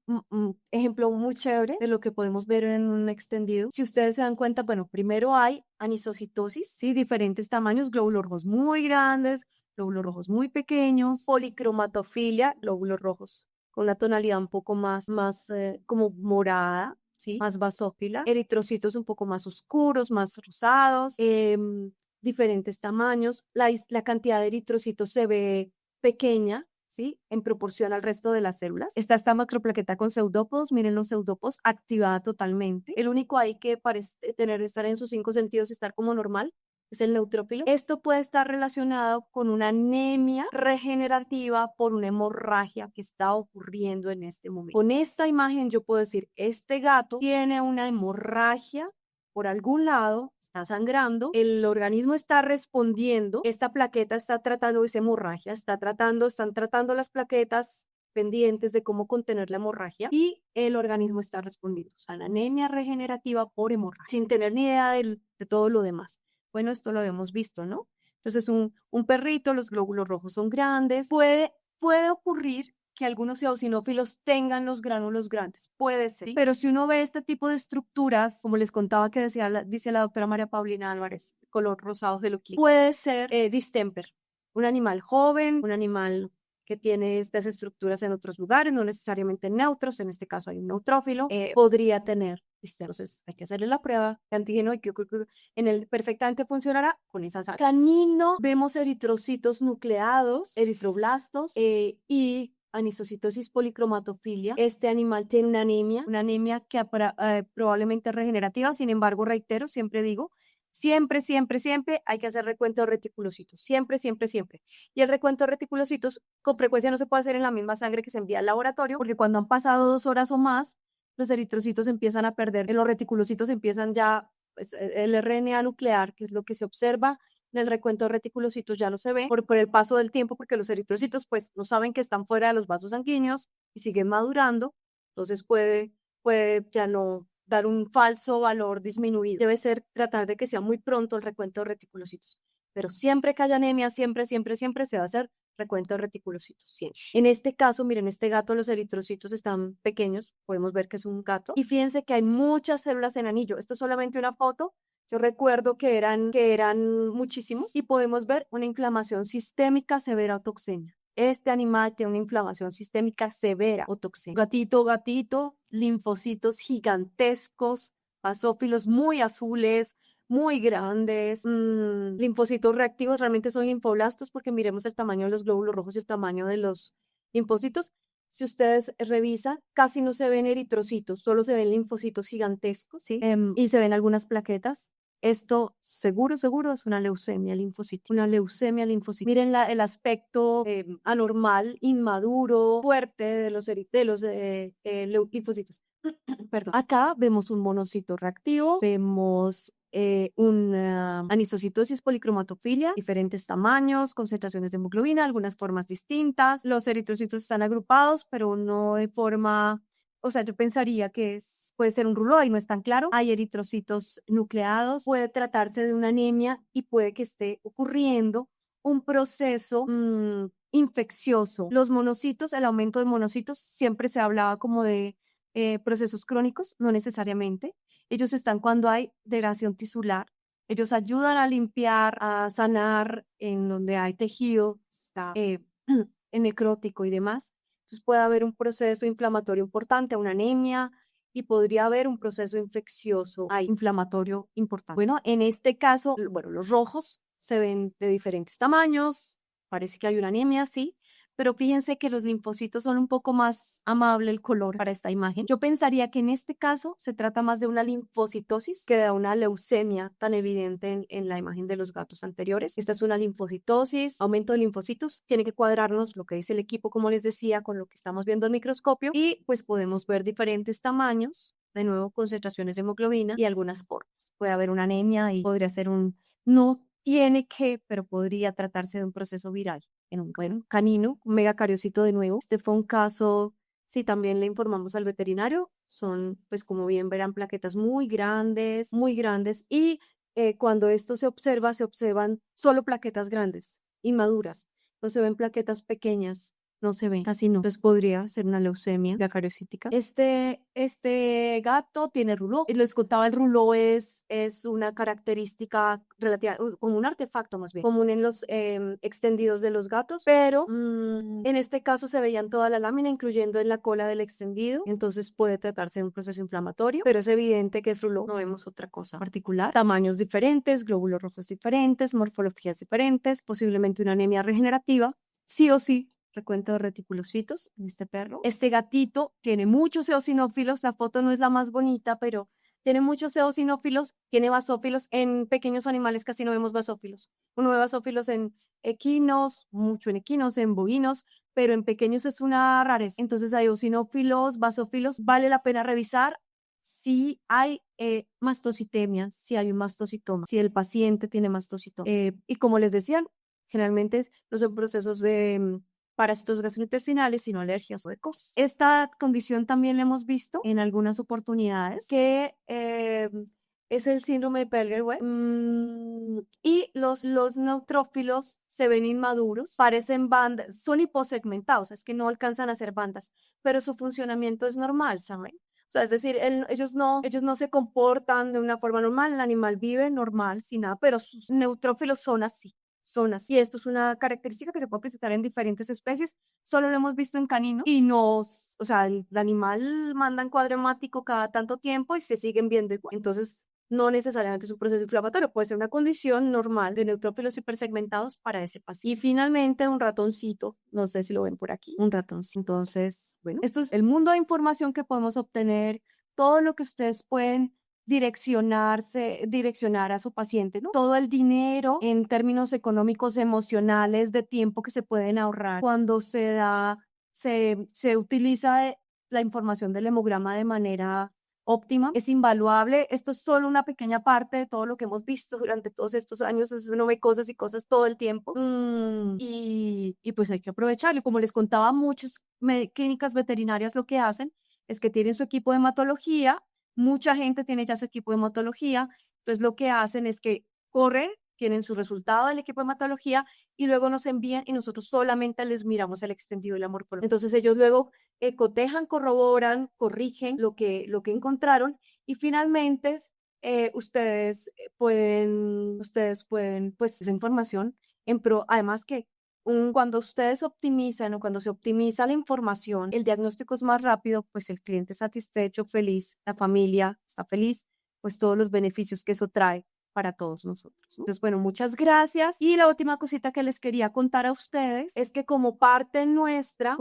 ejemplo muy chévere de lo que podemos ver en un extendido. Si ustedes se dan cuenta, bueno, primero hay anisocitosis, ¿sí? Diferentes tamaños, glóbulos rojos muy grandes, glóbulos rojos muy pequeños, policromatofilia, glóbulos rojos con una tonalidad un poco más como morada, ¿sí? Más basófila, eritrocitos un poco más oscuros, más rosados, diferentes tamaños, la cantidad de eritrocitos se ve pequeña, ¿sí? En proporción al resto de las células. Está esta macroplaqueta con pseudópodos, miren los pseudópodos, activada totalmente. El único ahí que parece estar en sus 5 sentidos y estar como normal es el neutrófilo. Esto puede estar relacionado con una anemia regenerativa por una hemorragia que está ocurriendo en este momento. Con esta imagen yo puedo decir, este gato tiene una hemorragia por algún lado, está sangrando, el organismo está respondiendo, esta plaqueta está tratando esa hemorragia, están tratando las plaquetas pendientes de cómo contener la hemorragia y el organismo está respondiendo. O sea, la anemia regenerativa por hemorragia, sin tener ni idea de todo lo demás. Bueno, esto lo habíamos visto, ¿no? Entonces, un perrito, los glóbulos rojos son grandes. Puede ocurrir que algunos eosinófilos tengan los gránulos grandes, puede ser, ¿sí? Pero si uno ve este tipo de estructuras, como les contaba que dice la doctora María Paulina Álvarez, color rosado geloquí, puede ser distemper, un animal joven, un animal que tiene estas estructuras en otros lugares, no necesariamente neutros, en este caso hay un neutrófilo, podría tener distemper. Entonces hay que hacerle la prueba de antígeno y que perfectamente funcionará con esa sangre. Canino, vemos eritrocitos nucleados, eritroblastos y anisocitosis policromatofilia. Este animal tiene una anemia que probablemente es regenerativa, sin embargo, reitero, siempre digo, siempre hay que hacer recuento de reticulocitos, siempre. Y el recuento de reticulocitos con frecuencia no se puede hacer en la misma sangre que se envía al laboratorio, porque cuando han pasado 2 horas o más, los eritrocitos empiezan a perder, los reticulocitos empiezan ya, pues, el RNA nuclear, que es lo que se observa en el recuento de reticulocitos, ya no se ve por el paso del tiempo, porque los eritrocitos pues no saben que están fuera de los vasos sanguíneos y siguen madurando, entonces puede ya no dar un falso valor disminuido. Debe ser tratar de que sea muy pronto el recuento de reticulocitos, pero siempre que haya anemia, siempre se va a hacer recuento de reticulocitos, siempre. En este caso, miren, este gato, los eritrocitos están pequeños, podemos ver que es un gato, y fíjense que hay muchas células en anillo. Esto es solamente una foto. Yo recuerdo que eran muchísimos y podemos ver una inflamación sistémica severa o toxemia. Este animal tiene una inflamación sistémica severa o toxemia. Gatito, linfocitos gigantescos, basófilos muy azules, muy grandes, linfocitos reactivos, realmente son linfoblastos porque miremos el tamaño de los glóbulos rojos y el tamaño de los linfocitos. Si ustedes revisan, casi no se ven eritrocitos, solo se ven linfocitos gigantescos, ¿sí? Y se ven algunas plaquetas. Esto seguro es una leucemia linfocítica. Miren el aspecto anormal, inmaduro, fuerte de los linfocitos. Perdón. Acá vemos un monocito reactivo, vemos una anisocitosis policromatofilia, diferentes tamaños, concentraciones de hemoglobina, algunas formas distintas. Los eritrocitos están agrupados, pero no de forma, o sea, yo pensaría que puede ser un rulo y no es tan claro. Hay eritrocitos nucleados, puede tratarse de una anemia y puede que esté ocurriendo un proceso infeccioso. Los monocitos, el aumento de monocitos, siempre se hablaba como de procesos crónicos, no necesariamente. Ellos están cuando hay degradación tisular. Ellos ayudan a limpiar, a sanar en donde hay tejido, está necrótico y demás. Entonces puede haber un proceso inflamatorio importante, una anemia, y podría haber un proceso infeccioso inflamatorio importante. Bueno, en este caso, bueno, los rojos se ven de diferentes tamaños, parece que hay una anemia, sí, pero fíjense que los linfocitos son un poco más amable el color para esta imagen. Yo pensaría que en este caso se trata más de una linfocitosis que de una leucemia tan evidente en la imagen de los gatos anteriores. Esta es una linfocitosis, aumento de linfocitos. Tiene que cuadrarnos lo que dice el equipo, como les decía, con lo que estamos viendo al microscopio, y pues podemos ver diferentes tamaños, de nuevo concentraciones de hemoglobina y algunas formas. Puede haber una anemia y podría ser no tiene que, pero podría tratarse de un proceso viral en un canino, un megacariocito de nuevo. Este fue un caso, sí, también le informamos al veterinario, son, pues como bien verán, plaquetas muy grandes, y cuando esto se observan solo plaquetas grandes, inmaduras, no se ven plaquetas pequeñas, no se ven, casi no. Entonces podría ser una leucemia cariocítica. Este gato tiene rouleau. Les contaba, el rouleau es una característica relativa, como un artefacto más bien, común en los extendidos de los gatos, pero en este caso se veían toda la lámina, incluyendo en la cola del extendido, entonces puede tratarse de un proceso inflamatorio, pero es evidente que es rouleau, no vemos otra cosa particular. Tamaños diferentes, glóbulos rojos diferentes, morfologías diferentes, posiblemente una anemia regenerativa, sí o sí. Recuento de reticulocitos en este perro. Este gatito tiene muchos eosinófilos, la foto no es la más bonita, pero tiene muchos eosinófilos, tiene basófilos. En pequeños animales casi no vemos basófilos. Uno ve basófilos en equinos, mucho en equinos, en bovinos, pero en pequeños es una rareza. Entonces hay eosinófilos, basófilos. Vale la pena revisar si hay mastocitemia, si hay un mastocitoma, si el paciente tiene mastocitoma. Y como les decían, generalmente no son procesos de parásitos gastrointestinales, sino alergias o de cosas. Esta condición también la hemos visto en algunas oportunidades, que es el síndrome de Pelger-Web. Y los neutrófilos se ven inmaduros, parecen bandas, son hiposegmentados, es que no alcanzan a ser bandas, pero su funcionamiento es normal, ¿saben? O sea, es decir, ellos no se comportan de una forma normal, el animal vive normal, sin nada, pero sus neutrófilos son así. Y esto es una característica que se puede presentar en diferentes especies. Solo lo hemos visto en canino y o sea, el animal manda en cuadro hemático cada tanto tiempo y se siguen viendo igual. Entonces, no necesariamente es un proceso inflamatorio, puede ser una condición normal de neutrófilos hipersegmentados para ese paciente. Y finalmente, un ratoncito, no sé si lo ven por aquí, un ratoncito. Entonces, bueno, esto es el mundo de información que podemos obtener, todo lo que ustedes pueden direccionar a su paciente, ¿no? Todo el dinero en términos económicos, emocionales, de tiempo que se pueden ahorrar cuando se utiliza la información del hemograma de manera óptima, es invaluable. Esto es solo una pequeña parte de todo lo que hemos visto durante todos estos años. Uno ve cosas y cosas todo el tiempo. Y pues hay que aprovecharlo. Como les contaba, muchas clínicas veterinarias lo que hacen es que tienen su equipo de hematología. Mucha gente tiene ya su equipo de hematología, entonces lo que hacen es que corren, tienen su resultado del equipo de hematología y luego nos envían y nosotros solamente les miramos el extendido y la morfología. Entonces ellos luego cotejan, corroboran, corrigen lo que encontraron y finalmente ustedes pueden, pues, esa información además que cuando ustedes optimizan o cuando se optimiza la información, el diagnóstico es más rápido, pues el cliente satisfecho, feliz, la familia está feliz, pues todos los beneficios que eso trae para todos nosotros, ¿no? Entonces, bueno, muchas gracias. Y la última cosita que les quería contar a ustedes es que como parte nuestra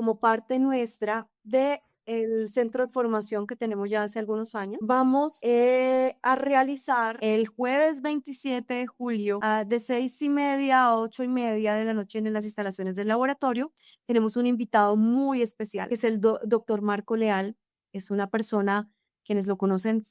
de el centro de formación que tenemos ya hace algunos años, vamos a realizar el jueves 27 de julio de 6:30 a 8:30 de la noche en las instalaciones del laboratorio. Tenemos un invitado muy especial, que es el doctor Marco Leal. Es una persona, quienes lo conocen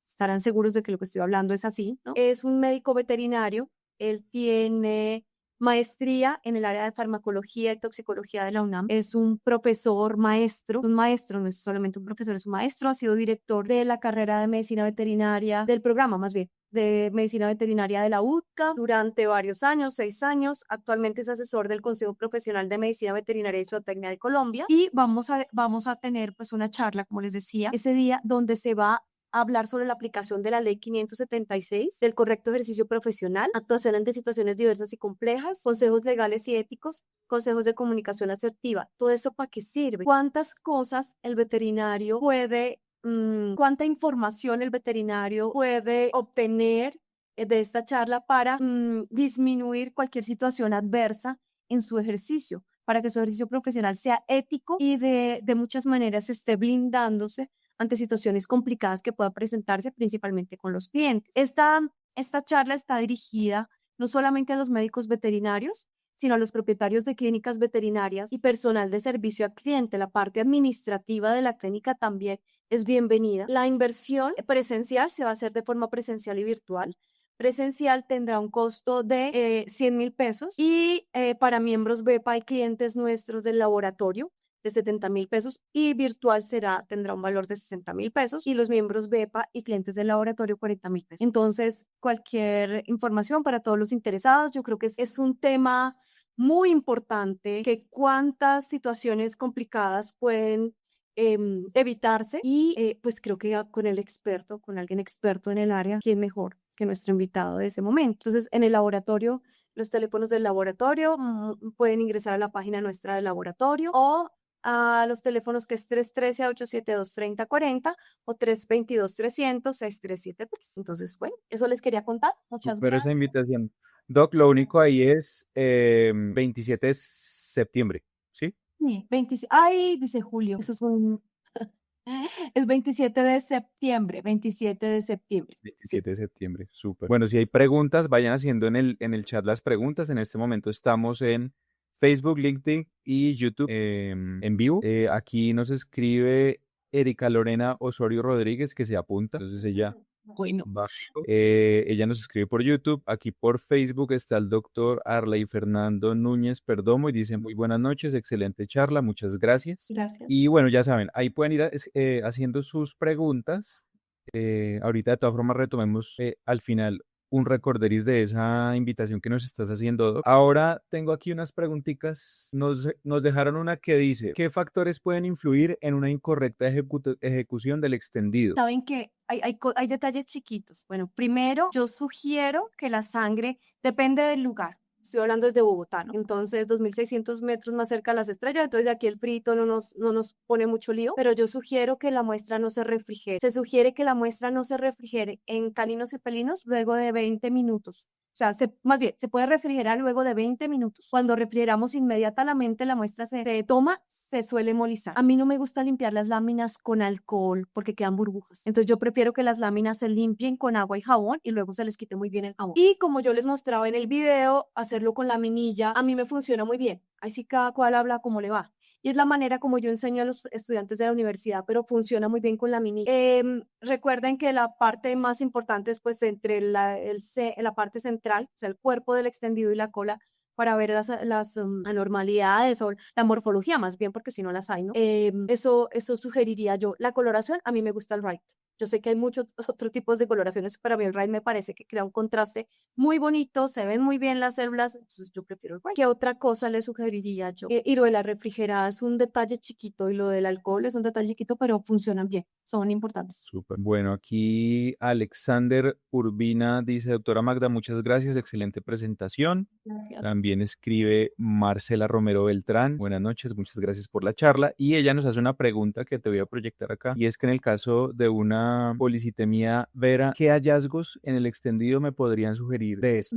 estarán seguros de que lo que estoy hablando es así, ¿no? Es un médico veterinario, él tiene maestría en el área de farmacología y toxicología de la UNAM. Es un profesor maestro, no es solamente un profesor, es un maestro, ha sido director de la carrera de medicina veterinaria, del programa más bien, de medicina veterinaria de la UTCA durante varios años, 6 años. Actualmente es asesor del Consejo Profesional de Medicina Veterinaria y Zootecnia de Colombia. Y vamos a tener pues una charla, como les decía, ese día donde se va hablar sobre la aplicación de la Ley 576 del correcto ejercicio profesional, actuación ante situaciones diversas y complejas, consejos legales y éticos, consejos de comunicación asertiva. ¿Todo eso para qué sirve? ¿Cuántas cosas el veterinario puede, cuánta información el veterinario puede obtener de esta charla para disminuir cualquier situación adversa en su ejercicio, para que su ejercicio profesional sea ético y de muchas maneras esté blindándose ante situaciones complicadas que puedan presentarse principalmente con los clientes? Esta charla está dirigida no solamente a los médicos veterinarios, sino a los propietarios de clínicas veterinarias y personal de servicio al cliente. La parte administrativa de la clínica también es bienvenida. La inversión presencial se va a hacer de forma presencial y virtual. Presencial tendrá un costo de 100.000 pesos y para miembros BEPA y clientes nuestros del laboratorio de 70.000 pesos, y virtual tendrá un valor de 60.000 pesos, y los miembros BEPA y clientes del laboratorio 40.000 pesos. Entonces, cualquier información para todos los interesados, yo creo que es un tema muy importante, que cuántas situaciones complicadas pueden evitarse, y pues creo que con alguien experto en el área, ¿quién mejor que nuestro invitado de ese momento? Entonces, en el laboratorio, los teléfonos del laboratorio, pueden ingresar a la página nuestra del laboratorio o a los teléfonos que es 313-872-3040 o 322-300-6373. Entonces, bueno, eso les quería contar. Muchas Súper esa gracias. invitación. Doc, lo único ahí es 27 de septiembre, ¿sí? Sí, ay, dice Julio, eso es es 27 de septiembre, 27 de septiembre. Sí. 27 de septiembre, súper. Bueno, si hay preguntas, vayan haciendo en el chat las preguntas. En este momento estamos en Facebook, LinkedIn y YouTube en vivo. Aquí nos escribe Erika Lorena Osorio Rodríguez, que se apunta. Entonces ella Bueno, ella nos escribe por YouTube. Aquí por Facebook está el doctor Arley Fernando Núñez Perdomo y dice: muy buenas noches, excelente charla, muchas gracias. gracias. Y bueno, ya saben, ahí pueden ir haciendo sus preguntas. Ahorita de todas formas retomemos al final un recorderis de esa invitación que nos estás haciendo, Doc. Ahora tengo aquí unas preguntitas. Nos dejaron una que dice: ¿qué factores pueden influir en una incorrecta ejecución del extendido? Saben que hay detalles chiquitos. Bueno, primero, yo sugiero que la sangre depende del lugar. Estoy hablando desde Bogotá, ¿no? Entonces, 2.600 metros más cerca de las estrellas, entonces aquí el frito no nos pone mucho lío, pero yo sugiero que la muestra no se refrigere. Se sugiere que la muestra no se refrigere en caninos y felinos luego de 20 minutos. O sea, más bien, se puede refrigerar luego de 20 minutos. Cuando refrigeramos inmediatamente, la muestra se toma, se suele molizar. A mí no me gusta limpiar las láminas con alcohol porque quedan burbujas. Entonces yo prefiero que las láminas se limpien con agua y jabón y luego se les quite muy bien el jabón. Y como yo les mostraba en el video, hacerlo con laminilla, a mí me funciona muy bien. Ahí sí cada cual habla como le va. Y es la manera como yo enseño a los estudiantes de la universidad, pero funciona muy bien con la mini. Recuerden que la parte más importante es pues entre la parte central, o sea, el cuerpo del extendido y la cola, para ver las anormalidades o la morfología más bien, porque si no las hay, ¿no? Eso sugeriría yo. La coloración, a mí me gusta el Wright. Yo sé que hay muchos otros tipos de coloraciones, pero a mí el Wright me parece que crea un contraste muy bonito, se ven muy bien las células, entonces yo prefiero el Wright. ¿Qué otra cosa le sugeriría yo? Y lo de la refrigerada es un detalle chiquito y lo del alcohol es un detalle chiquito, pero funcionan bien, son importantes. Súper. Bueno, aquí Alexander Urbina dice: doctora Magda, muchas gracias, excelente presentación. Gracias. También escribe Marcela Romero Beltrán: buenas noches, muchas gracias por la charla. Y ella nos hace una pregunta que te voy a proyectar acá, y es que en el caso de una policitemia vera, ¿qué hallazgos en el extendido me podrían sugerir de eso?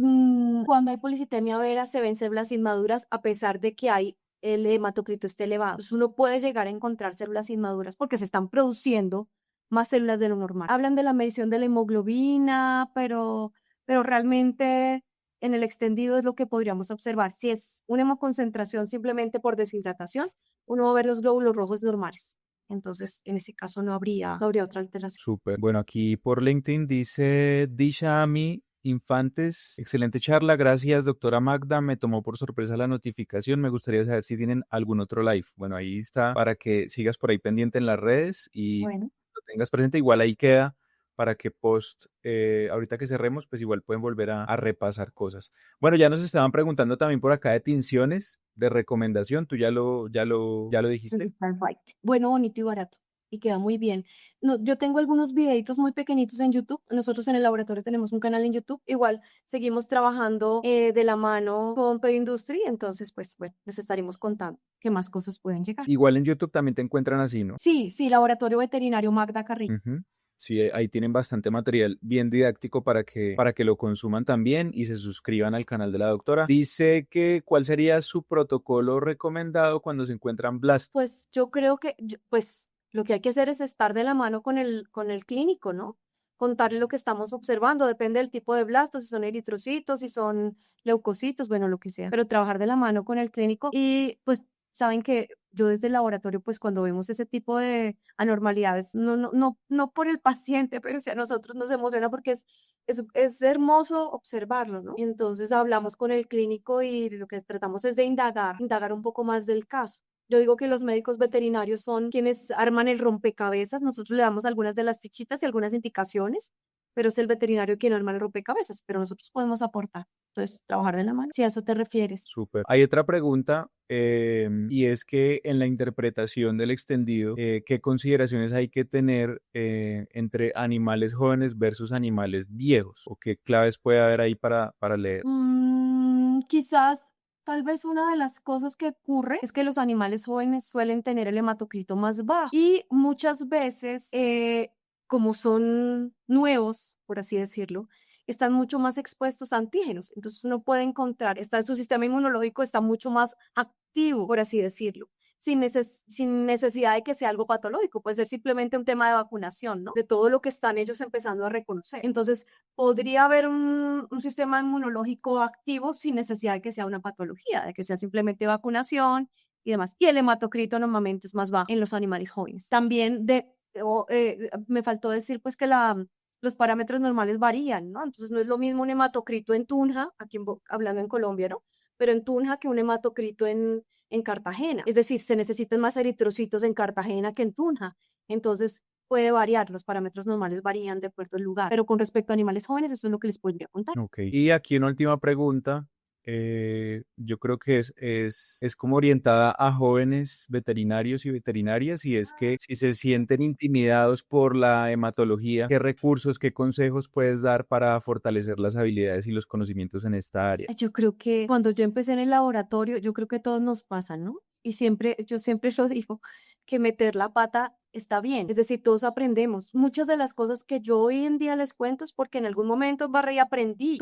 Cuando hay policitemia vera se ven células inmaduras a pesar de que hay el hematocrito esté elevado. Entonces uno puede llegar a encontrar células inmaduras porque se están produciendo más células de lo normal. Hablan de la medición de la hemoglobina, pero realmente en el extendido es lo que podríamos observar. Si es una hemoconcentración simplemente por deshidratación, uno va a ver los glóbulos rojos normales. Entonces, en ese caso no habría otra alteración. Súper. Bueno, aquí por LinkedIn dice Disha Ami Infantes: excelente charla, gracias doctora Magda, me tomó por sorpresa la notificación, me gustaría saber si tienen algún otro live. Bueno, ahí está para que sigas por ahí pendiente en las redes y Bueno, lo tengas presente. Igual ahí queda para que ahorita que cerremos, pues igual pueden volver a repasar cosas. Bueno, ya nos estaban preguntando también por acá de tinciones, de recomendación, tú ya lo dijiste. está el Wright. Bueno, bonito y barato. y queda muy bien. No, yo tengo algunos videitos muy pequeñitos en YouTube. Nosotros en el laboratorio tenemos un canal en YouTube. Igual seguimos trabajando de la mano con Industry, entonces pues bueno, les estaremos contando qué más cosas pueden llegar. Igual en YouTube también te encuentran así, ¿no? Sí, Laboratorio Veterinario Magda Carrillo. Ujú. Sí, ahí tienen bastante material bien didáctico para que lo consuman también y se suscriban al canal de la doctora. Dice que ¿cuál sería su protocolo recomendado cuando se encuentran blastos? Pues yo creo que, pues lo que hay que hacer es estar de la mano con el clínico, ¿no? Contarle lo que estamos observando, depende del tipo de blastos, si son eritrocitos, si son leucocitos, bueno, lo que sea, pero trabajar de la mano con el clínico y pues saben que yo desde el laboratorio, pues cuando vemos ese tipo de anormalidades, no por el paciente, pero sí a nosotros nos emociona porque es hermoso observarlo, ¿no? Y entonces hablamos con el clínico y lo que tratamos es de indagar un poco más del caso. Yo digo que los médicos veterinarios son quienes arman el rompecabezas. Nosotros le damos algunas de las fichitas y algunas indicaciones, pero es el veterinario quien arma el rompecabezas, pero nosotros podemos aportar. Entonces, trabajar de la mano, si a eso te refieres. Súper. Hay otra pregunta y es que en la interpretación del extendido, ¿qué consideraciones hay que tener entre animales jóvenes versus animales viejos? ¿O qué claves puede haber ahí para leer? Quizás, tal vez una de las cosas que ocurre es que los animales jóvenes suelen tener el hematocrito más bajo y muchas veces, como son nuevos, por así decirlo, están mucho más expuestos a antígenos. Entonces uno puede encontrar, su sistema inmunológico está mucho más activo, por así decirlo, sin necesidad de que sea algo patológico. Puede ser simplemente un tema de vacunación, ¿no? De todo lo que están ellos empezando a reconocer. Entonces, podría haber un sistema inmunológico activo sin necesidad de que sea una patología, de que sea simplemente vacunación y demás. Y el hematocrito normalmente es más bajo en los animales jóvenes. También me faltó decir pues que los parámetros normales varían, ¿no? Entonces no es lo mismo un hematocrito en Tunja, hablando en Colombia, ¿no? Pero en Tunja que un hematocrito en Cartagena. Es decir, se necesitan más eritrocitos en Cartagena que en Tunja. Entonces, puede variar, los parámetros normales varían de acuerdo al lugar. Pero con respecto a animales jóvenes, eso es lo que les podría contar. Ok. Y aquí una última pregunta. Yo creo que es como orientada a jóvenes veterinarios y veterinarias y es que si se sienten intimidados por la hematología, ¿qué recursos, qué consejos puedes dar para fortalecer las habilidades y los conocimientos en esta área? Yo creo que cuando yo empecé en el laboratorio, yo creo que a todos nos pasa, ¿no? Y yo siempre lo digo, que meter la pata está bien. Es decir, todos aprendemos. Muchas de las cosas que yo hoy en día les cuento es porque en algún momento barré y aprendí.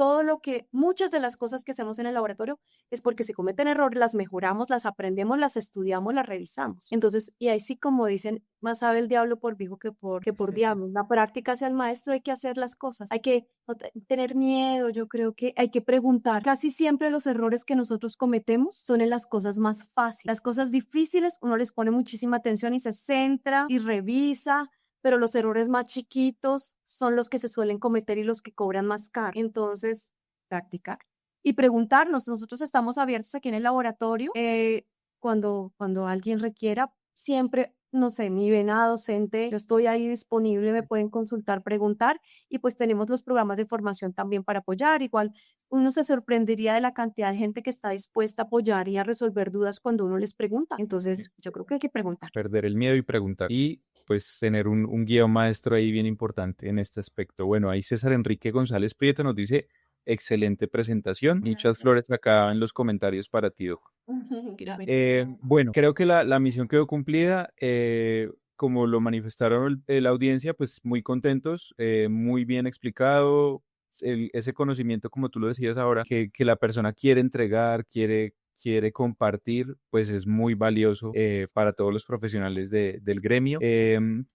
Muchas de las cosas que hacemos en el laboratorio es porque se cometen errores, las mejoramos, las aprendemos, las estudiamos, las revisamos. Entonces, y ahí sí, como dicen, más sabe el diablo por viejo que por diablo. La práctica hacia el maestro, hay que hacer las cosas. Hay que no tener miedo, yo creo que hay que preguntar. Casi siempre los errores que nosotros cometemos son en las cosas más fáciles. Las cosas difíciles uno les pone muchísima atención y se centra y revisa, pero los errores más chiquitos son los que se suelen cometer y los que cobran más caro. Entonces, practicar y preguntarnos. Nosotros estamos abiertos aquí en el laboratorio. Cuando alguien requiera, siempre, no sé, mi vena docente, yo estoy ahí disponible, me pueden consultar, preguntar, y pues tenemos los programas de formación también para apoyar. Igual uno se sorprendería de la cantidad de gente que está dispuesta a apoyar y a resolver dudas cuando uno les pregunta. Entonces, yo creo que hay que preguntar. Perder el miedo y preguntar. Y pues tener un guía maestro ahí bien importante en este aspecto. Bueno, ahí César Enrique González Prieto nos dice, excelente presentación. Muchas flores acá en los comentarios para ti, Doc. Bueno, creo que la misión quedó cumplida. Como lo manifestaron la audiencia, pues muy contentos, muy bien explicado. Ese conocimiento, como tú lo decías ahora, que la persona quiere entregar, quiere compartir, pues es muy valioso para todos los profesionales del gremio.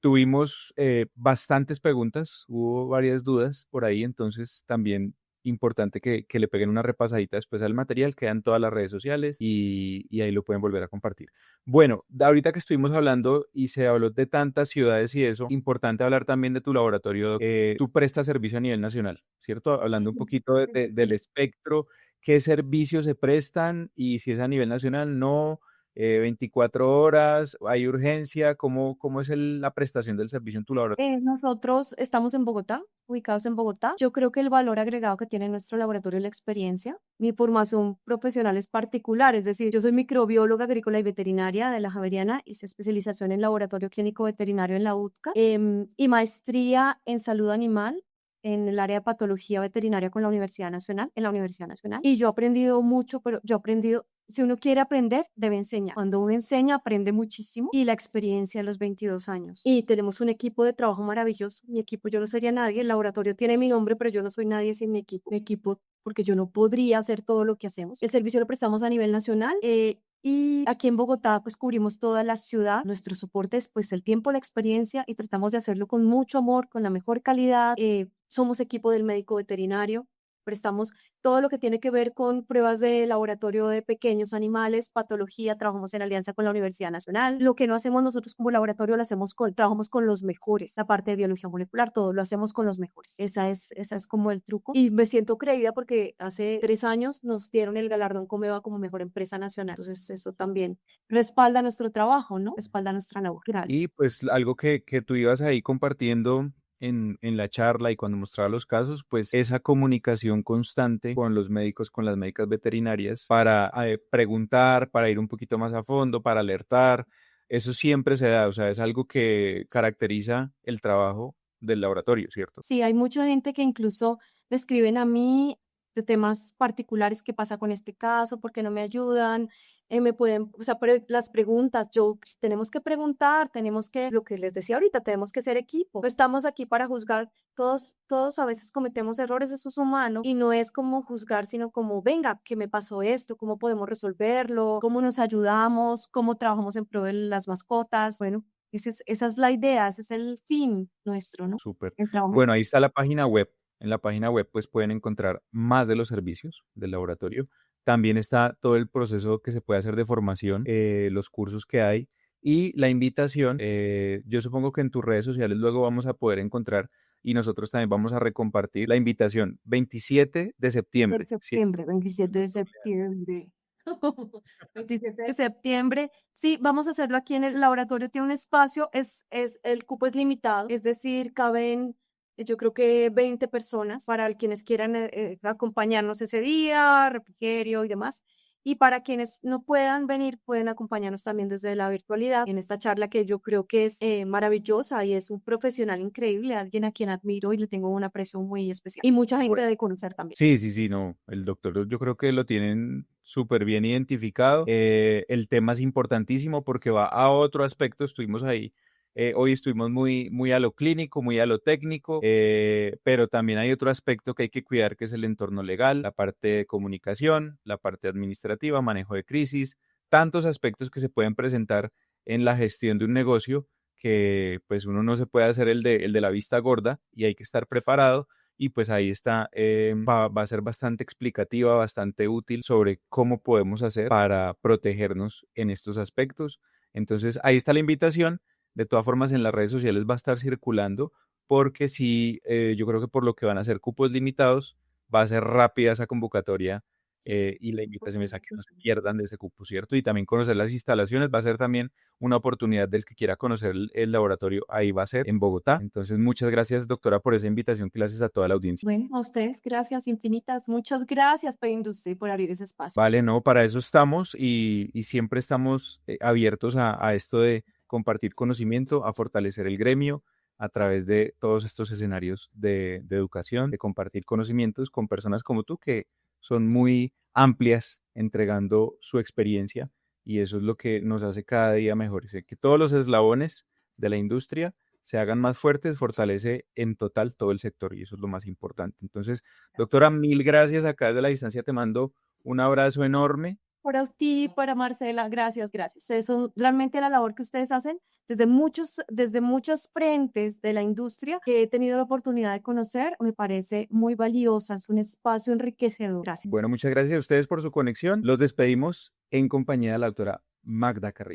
Tuvimos bastantes preguntas, hubo varias dudas por ahí, entonces también importante que le peguen una repasadita después al material, quedan todas las redes sociales y ahí lo pueden volver a compartir. Bueno, ahorita que estuvimos hablando y se habló de tantas ciudades y eso, importante hablar también de tu laboratorio. Tú prestas servicio a nivel nacional, ¿cierto? Hablando un poquito del espectro, qué servicios se prestan y si es a nivel nacional, no. 24 horas, hay urgencia, ¿cómo es la prestación del servicio en tu laboratorio? Nosotros estamos en Bogotá, ubicados en Bogotá. Yo creo que el valor agregado que tiene nuestro laboratorio es la experiencia. Mi formación profesional es particular, es decir, yo soy microbióloga agrícola y veterinaria de la Javeriana, hice especialización en laboratorio clínico veterinario en la UTCA, y maestría en salud animal en el área de patología veterinaria con la Universidad Nacional, en la Universidad Nacional. Y yo he aprendido mucho, pero yo he aprendido, si uno quiere aprender, debe enseñar. Cuando uno enseña, aprende muchísimo y la experiencia a los 22 años. Y tenemos un equipo de trabajo maravilloso. Mi equipo, yo no sería nadie. El laboratorio tiene mi nombre, pero yo no soy nadie sin mi equipo. Mi equipo, porque yo no podría hacer todo lo que hacemos. El servicio lo prestamos a nivel nacional. Y aquí en Bogotá, pues cubrimos toda la ciudad. Nuestro soporte es pues el tiempo, la experiencia y tratamos de hacerlo con mucho amor, con la mejor calidad. Somos equipo del médico veterinario. Prestamos todo lo que tiene que ver con pruebas de laboratorio de pequeños animales, patología, trabajamos en alianza con la Universidad Nacional. Lo que no hacemos nosotros como laboratorio lo hacemos trabajamos con los mejores. La parte de biología molecular, todo lo hacemos con los mejores. Esa es como el truco. Y me siento creída porque hace 3 años nos dieron el galardón Comeva como mejor empresa nacional. Entonces eso también respalda nuestro trabajo, ¿no? Respalda nuestra labor. Gracias. Y pues algo que tú ibas ahí compartiendo en la charla y cuando mostraba los casos, pues esa comunicación constante con los médicos, con las médicas veterinarias, para preguntar, para ir un poquito más a fondo, para alertar, eso siempre se da, o sea, es algo que caracteriza el trabajo del laboratorio, ¿cierto? Sí, hay mucha gente que incluso me escriben a mí de temas particulares, ¿qué pasa con este caso? ¿Por qué no me ayudan? Me pueden, o sea, las preguntas, tenemos que preguntar, tenemos que, lo que les decía ahorita, tenemos que ser equipo. No estamos aquí para juzgar, todos a veces cometemos errores, eso es humano, y no es como juzgar, sino como, venga, ¿qué me pasó esto? ¿Cómo podemos resolverlo? ¿Cómo nos ayudamos? ¿Cómo trabajamos en pro de las mascotas? Bueno, esa es la idea, ese es el fin nuestro, ¿no? Súper. El trabajo. Bueno, ahí está la página web. En la página web pues pueden encontrar más de los servicios del laboratorio. También está todo el proceso que se puede hacer de formación, los cursos que hay y la invitación. Yo supongo que en tus redes sociales luego vamos a poder encontrar y nosotros también vamos a recompartir la invitación 27 de septiembre. ¿Sí? 27 de septiembre. 27 de septiembre. Sí, vamos a hacerlo aquí en el laboratorio. Tiene un espacio, el cupo es limitado, es decir, caben, yo creo que 20 personas para quienes quieran acompañarnos ese día, refrigerio y demás. Y para quienes no puedan venir, pueden acompañarnos también desde la virtualidad en esta charla que yo creo que es maravillosa y es un profesional increíble, alguien a quien admiro y le tengo un aprecio muy especial. Y mucha gente Bueno, de conocer también. sí, sí, sí, no, el doctor yo creo que lo tienen súper bien identificado. El tema es importantísimo porque va a otro aspecto, estuvimos ahí, hoy estuvimos muy a lo clínico, muy a lo técnico, pero también hay otro aspecto que hay que cuidar que es el entorno legal, la parte de comunicación, la parte administrativa, manejo de crisis, tantos aspectos que se pueden presentar en la gestión de un negocio que pues uno no se puede hacer el de la vista gorda y hay que estar preparado y pues ahí está, va a ser bastante explicativa, bastante útil sobre cómo podemos hacer para protegernos en estos aspectos. Entonces, ahí está la invitación. De todas formas, en las redes sociales va a estar circulando porque sí, yo creo que por lo que van a ser cupos limitados, va a ser rápida esa convocatoria y la invitación es a que no se pierdan de ese cupo, ¿cierto? Y también conocer las instalaciones va a ser también una oportunidad del que quiera conocer el laboratorio, ahí va a ser en Bogotá. Entonces, muchas gracias, doctora, por esa invitación que le haces a toda la audiencia. Bueno, a ustedes, gracias infinitas. Muchas gracias, Industria, por abrir ese espacio. Vale, no, para eso estamos y siempre estamos abiertos a esto de compartir conocimiento, a fortalecer el gremio a través de todos estos escenarios de educación, de compartir conocimientos con personas como tú que son muy amplias entregando su experiencia y eso es lo que nos hace cada día mejores. Que todos los eslabones de la industria se hagan más fuertes, fortalece en total todo el sector y eso es lo más importante. Entonces, doctora, mil gracias. Acá desde la distancia te mando un abrazo enorme. Para ti, para Marcela, gracias, gracias. Eso, realmente la labor que ustedes hacen desde muchos frentes de la industria que he tenido la oportunidad de conocer, me parece muy valiosa, es un espacio enriquecedor. Gracias. Bueno, muchas gracias a ustedes por su conexión. Los despedimos en compañía de la doctora Magda Carrillo.